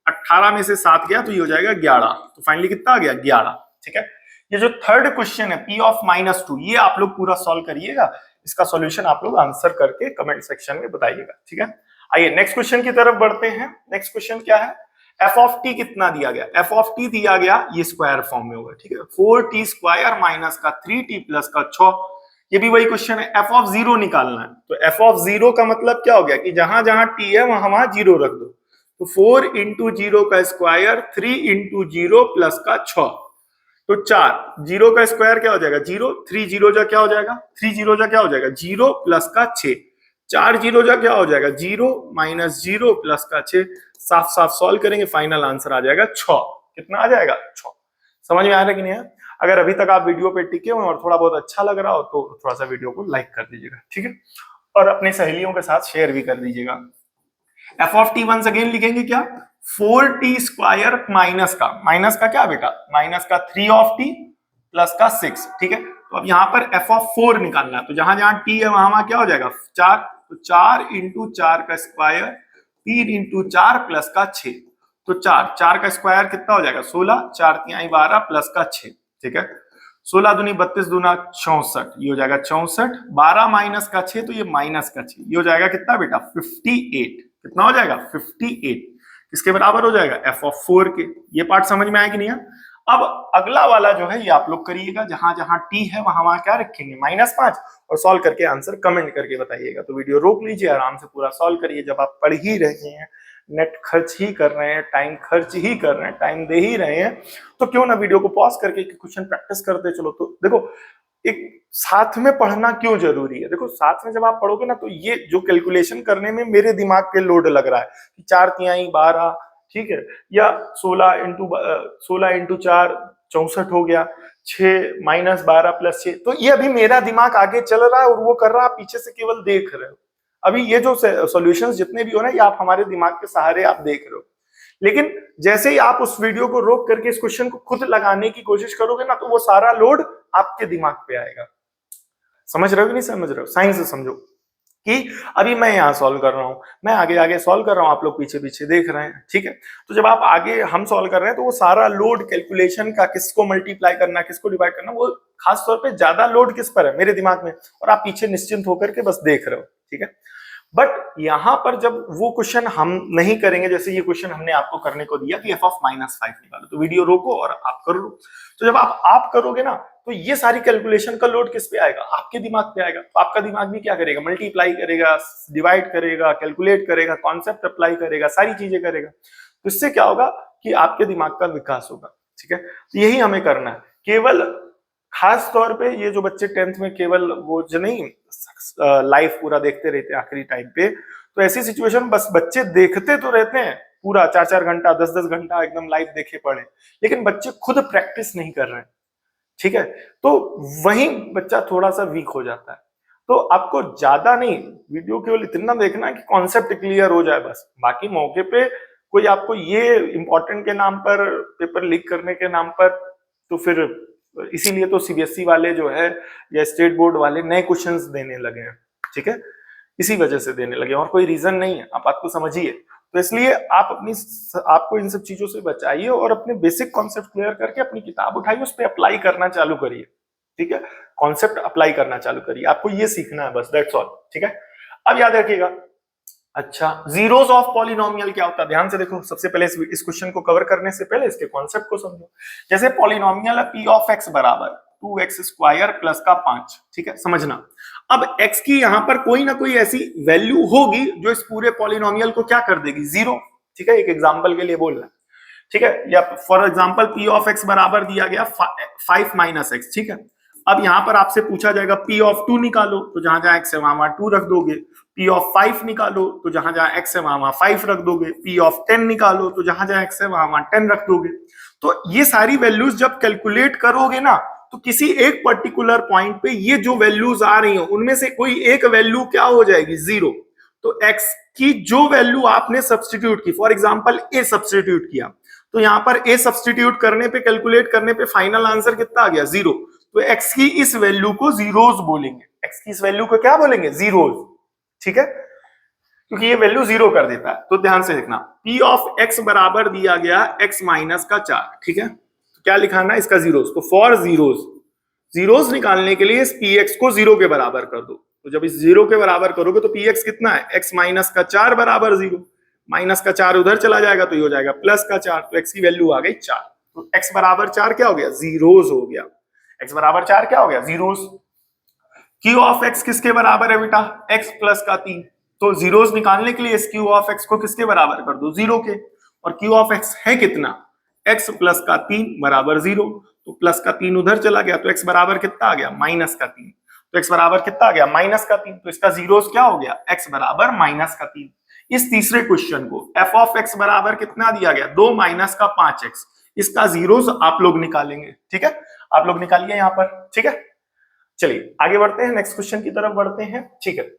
18 में से 7 गया तो ये हो जाएगा 11, तो फाइनली कितना आ गया 11। ठीक है, ये जो थर्ड क्वेश्चन है पी ऑफ -2 ये आप लोग पूरा सॉल्व करिएगा, इसका सॉल्यूशन आप लोग आंसर करके कमेंट सेक्शन में बताइएगा। ठीक है, आइए नेक्स्ट क्वेश्चन की तरफ बढ़ते हैं। नेक्स्ट क्वेश्चन क्या है, एफ ऑफ टी कितना दिया गया, एफ ऑफ टी दिया गया ये स्क्वायर फॉर्म में होगा। ठीक है, 4t स्क्वायर माइनस का 3t प्लस का 6, ये भी वही क्वेश्चन है, एफ ऑफ जीरो निकालना है, तो एफ ऑफ जीरो का मतलब क्या हो गया कि जहां जहां टी है वहां वहां जीरो रख दो, तो 4 इंटू जीरो का स्क्वायर 3 इंटू जीरो प्लस का 6, तो 4 जीरो का स्क्वायर क्या हो जाएगा जीरो, 3 जीरो जा क्या हो जाएगा 3 जीरो जा क्या हो जाएगा जीरो प्लस का 6, 4 जीरो जा क्या हो जाएगा जीरो माइनस जीरो प्लस का 6, साफ साफ सॉल्व करेंगे फाइनल आंसर आ जाएगा 6। कितना आ जाएगा 6। समझ में आ रहा है कि नहीं है? अगर अभी तक आप वीडियो पे टिके हो और थोड़ा बहुत अच्छा लग रहा हो तो थोड़ा सा वीडियो को लाइक कर दीजिएगा। ठीक है, और अपने सहेलियों के साथ शेयर भी कर दीजिएगा। F of T once again लिखेंगे क्या 4t स्क्वायर माइनस का क्या बेटा माइनस का 3 ऑफ टी प्लस का 6। ठीक है, तो अब यहाँ पर एफ ऑफ 4 निकालना है, तो जहां जहां टी है वहां वहां क्या हो जाएगा 4, तो 4 इंटू 4 का स्क्वायर 3 इंटू 4 प्लस का 6, तो 4 4 का स्क्वायर कितना हो जाएगा 16, 4 तिहाई 12 प्लस का 6। ठीक है, 16 दूनी 32 दूना 64, ये हो जाएगा 64, 12 माइनस का 6 तो ये माइनस का 6, ये हो जाएगा कितना बेटा 58, कितना हो जाएगा 58, किसके बराबर हो जाएगा एफ ऑफ 4 के। ये पार्ट समझ में आया कि नहीं है? अब अगला वाला जो है ये आप लोग करिएगा, जहां जहां टी है वहां वहां क्या रखेंगे -5 और सॉल्व करके आंसर कमेंट करके बताइएगा। तो वीडियो रोक लीजिए, आराम से पूरा सॉल्व करिए। जब आप पढ़ ही रहे हैं, नेट खर्च ही कर रहे हैं, टाइम खर्च ही कर रहे हैं, टाइम दे ही रहे हैं, तो क्यों ना वीडियो को पॉज करके क्वेश्चन प्रैक्टिस करते चलो। तो देखो एक साथ में पढ़ना क्यों जरूरी है, देखो साथ में जब आप पढ़ोगे ना तो ये जो कैलकुलेशन करने में मेरे दिमाग पे लोड लग रहा है कि 4 तिहाई 12, ठीक है, या 16 इंटू 4 64 हो गया, 6 माइनस 12 प्लस 6, तो ये अभी मेरा दिमाग आगे चल रहा है और वो कर रहा है, आप पीछे से केवल देख रहे हो। अभी ये जो सॉल्यूशंस जितने भी हो ना ये आप हमारे दिमाग के सहारे आप देख रहे हो, लेकिन जैसे ही आप उस वीडियो को रोक करके इस क्वेश्चन को खुद लगाने की कोशिश करोगे ना तो वो सारा लोड आपके दिमाग पे आएगा। समझ रहे हो कि नहीं समझ रहे हो? साइंस से समझो कि अभी मैं यहाँ सॉल्व कर रहा हूँ, मैं आगे आगे सॉल्व कर रहा हूँ, आप लोग पीछे पीछे देख रहे हैं। ठीक है, तो जब आप आगे हम सॉल्व कर रहे हैं तो वो सारा लोड कैलकुलेशन का, किसको मल्टीप्लाई करना किसको डिवाइड करना, वो खास तौर पे ज्यादा लोड किस पर है मेरे दिमाग में, और आप पीछे निश्चिंत होकर के बस देख रहे हो। ठीक है, बट यहां पर जब वो क्वेश्चन हम नहीं करेंगे, जैसे ये क्वेश्चन हमने आपको करने को दिया कि एफ ऑफ -5 निकालो, तो वीडियो रोको और आप कर लो। तो जब आप करोगे ना तो ये सारी कैलकुलेशन का लोड किस पे आएगा, आपके दिमाग पे आएगा। तो आपका दिमाग भी क्या करेगा, मल्टीप्लाई करेगा, डिवाइड करेगा, कैलकुलेट करेगा, कॉन्सेप्ट अप्लाई करेगा, सारी चीजें करेगा। तो इससे क्या होगा कि आपके दिमाग का विकास होगा। ठीक है, तो यही हमें करना है। केवल खास तौर पे ये जो बच्चे 10th में केवल वो जो नहीं लाइव पूरा देखते रहते हैं आखिरी टाइम पे, तो ऐसी सिचुएशन बस बच्चे देखते तो रहते हैं पूरा 4-4 घंटा 10-10 घंटा एकदम लाइव देखे पढ़े, लेकिन बच्चे खुद प्रैक्टिस नहीं कर रहे हैं। ठीक है, तो वहीं बच्चा थोड़ा सा वीक हो जाता है। तो आपको ज्यादा नहीं, वीडियो केवल इतना देखना है कि कॉन्सेप्ट क्लियर हो जाए बस, बाकी मौके पे कोई आपको ये इंपॉर्टेंट के नाम पर पेपर लीक करने के नाम पर, तो फिर इसीलिए तो सीबीएसई वाले जो है या स्टेट बोर्ड वाले नए क्वेश्चंस देने लगे हैं। ठीक है, इसी वजह से देने लगे और कोई रीजन नहीं है, आप बात को समझिए। तो इसलिए आपको इन सब चीजों से बचाइए और अपने बेसिक कॉन्सेप्ट क्लियर करके अपनी किताब उठाइए, उस पर अप्लाई करना चालू करिए। ठीक है, कॉन्सेप्ट अप्लाई करना चालू करिए, आपको ये सीखना है बस, दैट्स ऑल। ठीक है, अब याद रखिएगा। अच्छा, जीरोस ऑफ पॉलिनोमियल क्या होता है, ध्यान से देखो। सबसे पहले इस क्वेश्चन को कवर करने से पहले इसके कॉन्सेप्ट को समझो। जैसे पॉलिनोमियल है पी ऑफ एक्स बराबर 2x² प्लस का 5। ठीक है, समझना। अब x की यहां पर कोई ना कोई ऐसी वैल्यू होगी जो इस पूरे पॉलिनोमियल को क्या कर देगी, जीरो। ठीक है, एक एग्जांपल के लिए बोल रहा है। ठीक है, या for example P of x बराबर दिया गया 5 माइनस एक्स। ठीक है, अब यहां पर आपसे पूछा जाएगा पी ऑफ 2 निकालो, तो जहां जहां एक्स है वहां 2 रख दोगे। पी ऑफ 5 निकालो, तो जहां जहां एक्स है वहां 5 रख दोगे। पी ऑफ 10 निकालो, तो जहां जहां एक्स है वहां 10 रख दोगे। तो ये सारी वैल्यूज जब कैलकुलेट करोगे ना, तो किसी एक पर्टिकुलर पॉइंट पे ये जो वैल्यूज आ रही हो उनमें से कोई एक वैल्यू क्या हो जाएगी, जीरो। तो एक्स की जो वैल्यू आपने सब्सटीट्यूट की, फॉर एग्जांपल ए सब्सटीट्यूट किया, तो यहां पर ए सब्सटीट्यूट करने पे, कैलकुलेट करने पे फाइनल आंसर कितना आ गया, जीरो। तो एक्स की इस वैल्यू को जीरोस बोलेंगे, एक्स की इस वैल्यू को क्या बोलेंगे, जीरोस। ठीक है, क्योंकि ये वैल्यू जीरो कर देता है। तो ध्यान से देखना, पी ऑफ एक्स बराबर दिया गया एक्स माइनस का 4। ठीक है, तो क्या लिखाना है इसका, जीरोस। तो फॉर जीरोस निकालने के लिए इस पी एक्स को जीरो के बराबर कर दो। तो जब इस जीरो के बराबर करोगे तो पी एक्स कितना है, एक्स माइनस का 4 बराबर जीरो। माइनस का 4 उधर चला जाएगा तो ये हो जाएगा प्लस का 4। तो एक्स की वैल्यू आ गई 4। तो एक्स बराबर 4 क्या हो गया, जीरोस हो गया। एक्स बराबर 4 क्या हो गया, जीरोस। क्यू ऑफ एक्स किसके बराबर है बेटा, एक्स प्लस का 3। तो जीरोस निकालने के लिए इस क्यू ऑफ एक्स को किसके बराबर कर दो, जीरो के। और क्यू ऑफ एक्स है कितना, एक्स प्लस का 3 बराबर जीरो। तो प्लस का 3 उधर चला गया तो एक्स बराबर कितना आ गया, माइनस का 3। तो एक्स बराबर कितना आ गया, माइनस का 3। तो इसका जीरोस क्या हो गया, एक्स बराबर माइनस का 3। इस तीसरे क्वेश्चन को एफ ऑफ एक्स बराबर कितना दिया गया, 2 माइनस का 5x। इसका जीरोस आप लोग निकालेंगे। ठीक है, आप लोग निकालिए यहां पर। ठीक है, चलिए आगे बढ़ते हैं, नेक्स्ट क्वेश्चन की तरफ बढ़ते हैं। ठीक है,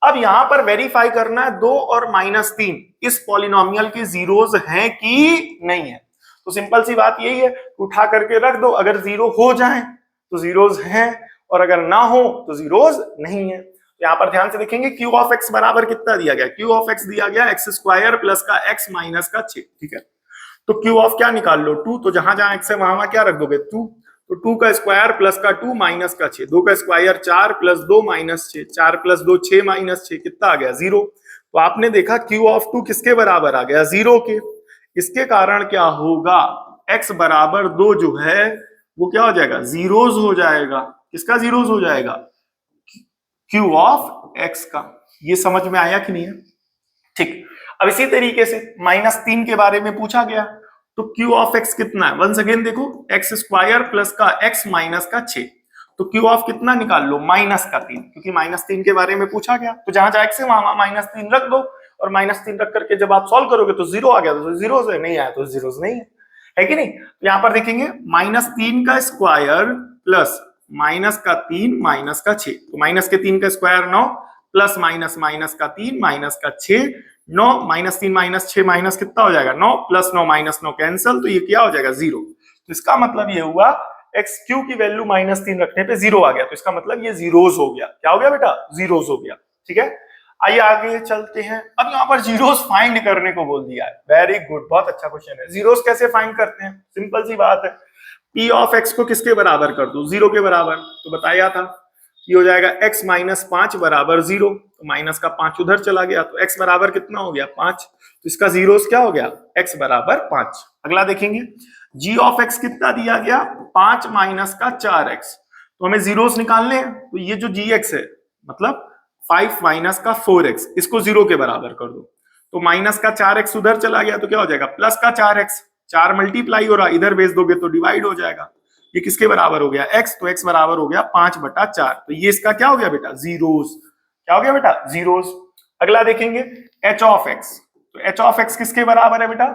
अब यहां पर वेरीफाई करना है 2 और -3 इस पॉलिनोमियल के जीरोस हैं कि नहीं है। तो सिंपल सी बात यही है, उठा करके रख दो, अगर जीरो हो जाए तो जीरोस हैं और अगर ना हो तो जीरोस नहीं है। यहां पर ध्यान से देखेंगे, क्यू ऑफ एक्स बराबर कितना दिया गया, क्यू ऑफ एक्स दिया गया x² प्लस का x माइनस का 6। ठीक है, तो क्यू ऑफ क्या निकाल लो, 2। तो जहां जहां x है वहां क्या रख दोगे, 2। तो 2 का स्क्वायर प्लस का 2 माइनस का 6। 2 का square 4 plus 2 minus 6। 4 plus 2 6 minus 6 कितना आ गया, 0। तो आपने देखा क्यू ऑफ 2 किसके बराबर आ गया, 0 के। इसके कारण क्या होगा, x बराबर 2 जो है वो क्या हो जाएगा, जीरोस हो जाएगा। किसका जीरोस हो जाएगा, क्यू ऑफ x का। ये समझ में आया कि नहीं है। ठीक, अब इसी तरीके से -3 के बारे में पूछा गया, तो क्यू ऑफ एक्स कितना है, वंस अगेन देखो, x² प्लस का x माइनस का 6। तो क्यू ऑफ कितना निकाल लो, माइनस का 3, क्योंकि -3 के बारे में पूछा गया। तो जहां जहां x है वहां -3 रख दो, और -3 रख करके जब आप सॉल्व करोगे तो 0 आ गया, तो जीरो से नहीं आया तो जीरो नहीं है कि नहीं। तो यहां पर देखेंगे -3 का स्क्वायर प्लस माइनस का 3 माइनस का 6। तो माइनस के 3 का स्क्वायर 9 प्लस माइनस माइनस का 3 माइनस का 6। 9 -3 माइनस 6 माइनस कितना हो जाएगा, 9 प्लस 9 माइनस 9 कैंसिल, तो ये क्या हो जाएगा, 0। तो इसका मतलब ये हुआ एक्स क्यू की वैल्यू -3 रखने पे 0 आ गया, तो इसका मतलब ये जीरोस हो गया। क्या हो गया बेटा, जीरोस हो गया। ठीक है, आइए आगे चलते हैं। अब यहाँ पर जीरोस फाइंड करने को बोल दिया है, वेरी गुड, बहुत अच्छा क्वेश्चन है। जीरोस कैसे फाइंड करते हैं, सिंपल सी बात है, पी ऑफ एक्स को किसके बराबर कर दो, 0 के बराबर। तो बताया था ये हो जाएगा x माइनस 5 बराबर 0। तो माइनस का 5 उधर चला गया, तो x बराबर कितना हो गया, 5। तो इसका जीरोस क्या हो गया, x बराबर 5। अगला देखेंगे, g ऑफ x कितना दिया गया, 5 माइनस का 4x। तो हमें जीरोस निकालने हैं, तो ये जो gx है मतलब 5 माइनस का 4x, इसको 0 के बराबर कर दो। तो माइनस का 4x उधर चला गया, तो क्या हो जाएगा, प्लस का 4x। 4 मल्टीप्लाई हो रहा, इधर भेज दोगे तो डिवाइड हो जाएगा। ये किसके बराबर हो गया, x। तो x बराबर हो गया 5/4। तो ये इसका क्या हो गया बेटा, जीरोस। क्या हो गया बेटा, जीरोस। अगला देखेंगे h ऑफ x। तो h ऑफ x किसके बराबर है बेटा,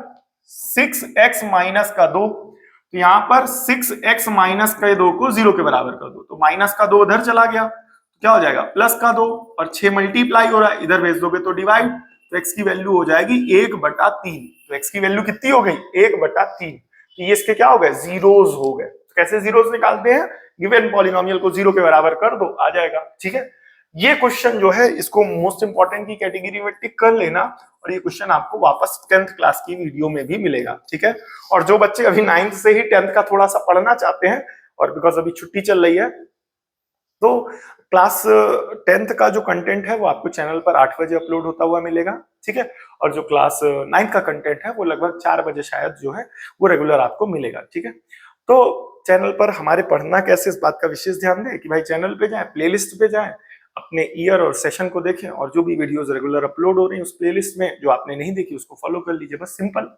6x माइनस का 2। तो यहां पर 6x माइनस का 2 को 0 के बराबर कर दो। तो माइनस का 2 उधर चला गया, तो क्या हो जाएगा, प्लस का 2। और 6 मल्टीप्लाई हो रहा है, इधर भेज दोगे तो डिवाइड। तो x की वैल्यू हो जाएगी 1/3। तो x की वैल्यू कितनी हो गई, 1/3। तो ये इसके क्या हो गए, जीरोस हो गए। कैसे जीरोस निकालते हैं, गिवन पॉलिनोमियल को 0 के बराबर कर दो, आ जाएगा। ठीक है, ये क्वेश्चन जो है इसको मोस्ट इंपॉर्टेंट की कैटेगरी में टिक कर लेना, और ये क्वेश्चन आपको वापस 10th क्लास की वीडियो में भी मिलेगा, ठीक है। और जो बच्चे अभी 9th से ही 10th का थोड़ा सा पढ़ना चाहते हैं, और बिकॉज अभी छुट्टी चल रही है, तो क्लास 10th का जो कंटेंट है वो आपको चैनल पर 8 बजे अपलोड होता हुआ मिलेगा, ठीक है। और जो क्लास 9th का कंटेंट है वो लगभग 4 बजे शायद जो है वो रेगुलर आपको मिलेगा, ठीक है। तो चैनल पर हमारे पढ़ना कैसे, इस बात का विशेष ध्यान दें कि भाई चैनल पे जाएं, प्लेलिस्ट पे जाएं, अपने ईयर और सेशन को देखें, और जो भी वीडियोस रेगुलर अपलोड हो रही है उस प्लेलिस्ट में जो आपने नहीं देखी उसको फॉलो कर लीजिए, बस सिंपल।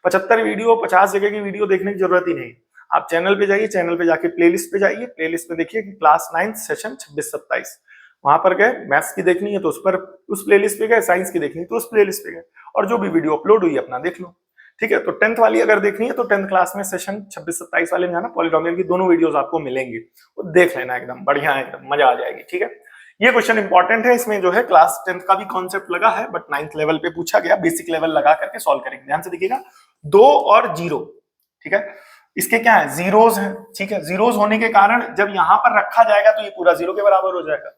75 वीडियो 50 जगह की वीडियो देखने की जरूरत ही नहीं। आप चैनल पे जाइए, चैनल पे जाके प्लेलिस्ट पे जाइए, प्लेलिस्ट में देखिए कि क्लास 9 सेशन 26-27 वहां पर गए, मैथ्स की देखनी है तो उस पर उस प्लेलिस्ट पे गए, साइंस की देखनी है तो उस प्लेलिस्ट पे गए, और जो भी वीडियो अपलोड हुई अपना देख लो, ठीक है। तो 10th वाली अगर देखनी है तो 10th क्लास में सेशन 26-27 वाले में जाना, पॉलीनोमियल की दोनों वीडियोस आपको मिलेंगी, वो देख लेना, एकदम बढ़िया है, एकदम मजा आ जाएगी, ठीक है। ये क्वेश्चन इंपॉर्टेंट है, इसमें जो है क्लास 10th का भी कॉन्सेप्ट लगा है, बट 9th लेवल पे पूछा गया, बेसिक लेवल लगा करके सॉल्व करेंगे। ध्यान से देखिएगा, 2 और 0, ठीक है, इसके क्या है, जीरोस हैं, ठीक है। जीरोस होने के कारण जब यहां पर रखा जाएगा तो ये पूरा 0 के बराबर हो जाएगा।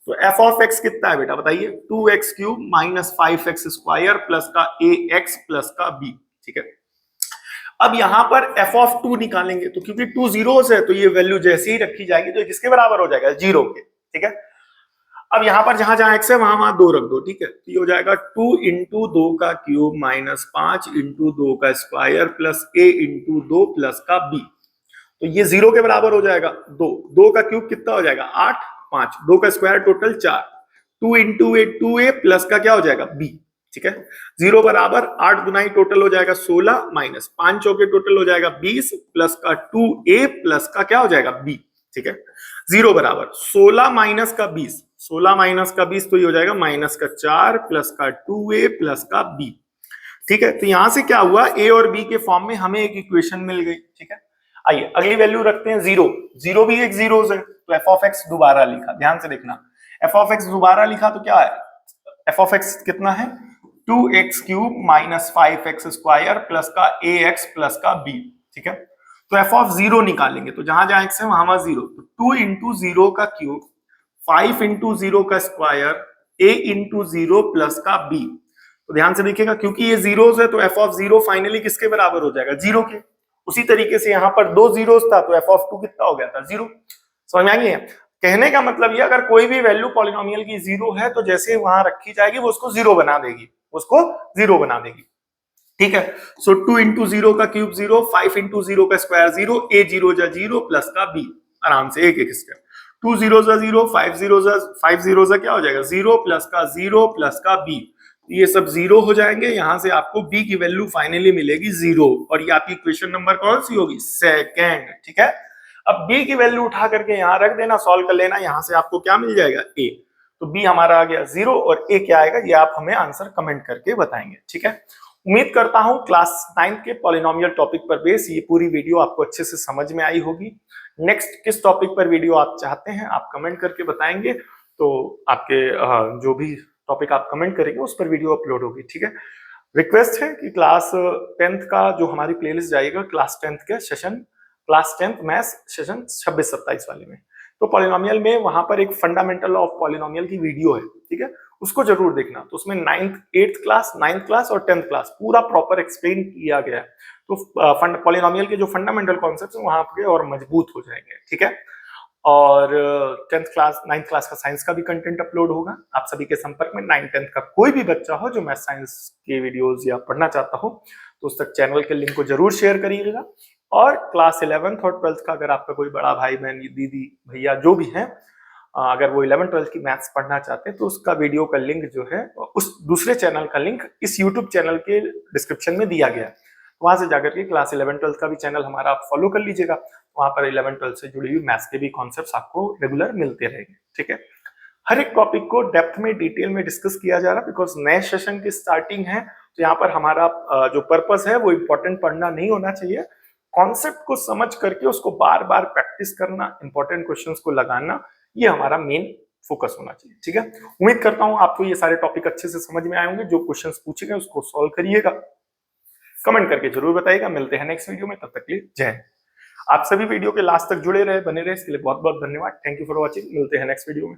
तो एफ ऑफ एक्स कितना है बेटा बताइए, 2x³ माइनस 5x² प्लस का ax प्लस का b, ठीक है। अब यहां पर एफ ऑफ 2 निकालेंगे, तो क्योंकि 2 जीरोस है तो ये वैल्यू जैसे ही रखी जाएगी तो ये किसके बराबर हो जाएगा, 0 के, ठीक है। अब यहां पर जहां जहां x है वहां वहां 2 रख दो, ठीक है। तो ये हो जाएगा 2 इंटू 2 का क्यूब माइनस 5 इंटू 2 का square plus a into 2 plus का b, तो ये 0 के बराबर हो जाएगा। 2 का क्यूब कितना हो जाएगा 8, 5, 2 का square total 4, 2 into 2a plus का क्या हो जाएगा b, ठीक है। 0 बराबर 8 गुना टोटल हो जाएगा 16 माइनस 5 चौके टोटल हो जाएगा 20 प्लस का 2a प्लस का क्या हो जाएगा b, ठीक है। 0 बराबर 16 माइनस का 20, 16 माइनस का 20 तो ये हो जाएगा माइनस का 4 प्लस का 2a प्लस का b, ठीक है। तो यहां से क्या हुआ, a और b के फॉर्म में हमें एक इक्वेशन मिल गई, ठीक है। आइए अगली वैल्यू रखते हैं 0, 0 भी एक जीरो है, तो एफ ऑफ एक्स दोबारा लिखा, ध्यान से देखना, एफ ऑफ एक्स दोबारा लिखा तो क्या है, एफ ऑफ एक्स कितना है 2x³ माइनस 5x² प्लस का ax प्लस का b, ठीक है। तो एफ ऑफ 0 निकालेंगे, तो जहां जहां x है वहां वहां 0, तो 2 इंटू 0 का क्यूब, 5 इंटू 0 का स्क्वायर, a इंटू 0 प्लस का b। तो ध्यान से देखिएगा क्योंकि ये जीरोस है तो एफ ऑफ 0 फाइनली किसके बराबर हो जाएगा, 0 के। उसी तरीके से यहाँ पर 2 जीरोस था तो एफ ऑफ 2 कितना हो गया था, 0। समझ में आ गई? कहने का मतलब ये, अगर कोई भी वैल्यू पॉलिनोमियल की 0 है तो जैसे वहां रखी जाएगी वो उसको 0 बना देगी, उसको 0 बना देगी, ठीक है। सो 2 इंटू 0 का क्यूब 0, 5 इंटू 0 का स्क्वायर 0, a 0 जा 0 प्लस का b, आराम से एक एक स्क्वायर, 2 0 जा 0, 5 0 जा क्या हो जाएगा 0 प्लस का 0 प्लस का b, ये सब 0 हो जाएंगे, यहां से आपको b की वैल्यू फाइनली मिलेगी 0, और ये आपकी क्वेश्चन नंबर कौन सी होगी, सेकंड, ठीक है। अब b की वैल्यू उठा करके यहां रख देना, सॉल्व कर लेना, यहां से आपको क्या मिल जाएगा a, तो b हमारा आ गया 0 और a क्या आएगा ये आप हमें आंसर कमेंट करके बताएंगे, ठीक है। उम्मीद करता हूं क्लास 9 के पॉलिनोमियल टॉपिक पर बेस ये पूरी वीडियो आपको अच्छे से समझ में आई होगी। नेक्स्ट किस टॉपिक पर वीडियो आप चाहते हैं आप कमेंट करके बताएंगे, तो आपके जो भी टॉपिक आप कमेंट करेंगे उस पर वीडियो अपलोड होगी, ठीक है। रिक्वेस्ट है कि क्लास 10th का जो हमारी प्लेलिस्ट जाएगा क्लास 10th के session, class 10th maths session 26-27 वाले में, तो पॉलिनोमियल में वहां पर एक फंडामेंटल ऑफ पॉलिनोमियल की वीडियो है, ठीक है, उसको जरूर देखना। तो उसमें 8th क्लास, 9th क्लास और 10th क्लास पूरा प्रॉपर एक्सप्लेन किया गया है, तो पॉलिनोमियल के जो फंडामेंटल कॉन्सेप्ट्स हैं वहां पे और मजबूत हो जाएंगे, ठीक है। और 10th क्लास 9th क्लास का साइंस का भी कंटेंट अपलोड होगा। आप सभी के संपर्क में 9th 10th का कोई भी बच्चा हो जो मैथ साइंस के वीडियोस या पढ़ना चाहता हो तो उस तक चैनल के लिंक को जरूर शेयर करिएगा। और क्लास 11th और 12th का अगर आपका कोई बड़ा भाई बहन दीदी भैया जो भी है अगर वो 11th-12th की मैथ्स पढ़ना चाहते हैं तो उसका वीडियो का लिंक जो है उस दूसरे चैनल का लिंक इस यूट्यूब चैनल के डिस्क्रिप्शन में दिया गया है, वहां से जाकर के क्लास 11-12th का भी चैनल हमारा आप फॉलो कर लीजिएगा। वहां पर 11-12th से जुड़ी हुई मैथ्स के भी कॉन्सेप्ट्स आपको रेगुलर मिलते रहेंगे, ठीक है। हर एक टॉपिक को डेप्थ में डिटेल में डिस्कस किया जा रहा है बिकॉज नए सेशन की स्टार्टिंग है, तो यहाँ पर हमारा जो पर्पस है वो इंपॉर्टेंट पढ़ना नहीं होना चाहिए, कॉन्सेप्ट को समझ करके उसको बार बार प्रैक्टिस करना, इंपॉर्टेंट क्वेश्चंस को लगाना, ये हमारा मेन फोकस होना चाहिए, ठीक है। उम्मीद करता हूं आपको ये सारे टॉपिक अच्छे से समझ में आए होंगे। जो क्वेश्चंस पूछे गए उसको सॉल्व करिएगा, कमेंट करके जरूर बताइएगा। मिलते हैं नेक्स्ट वीडियो में, तब तक के लिए जय हिंद। आप सभी वीडियो के लास्ट तक जुड़े रहे, बने रहे, इसके लिए बहुत बहुत धन्यवाद। Thank you for watching. मिलते हैं नेक्स्ट वीडियो में।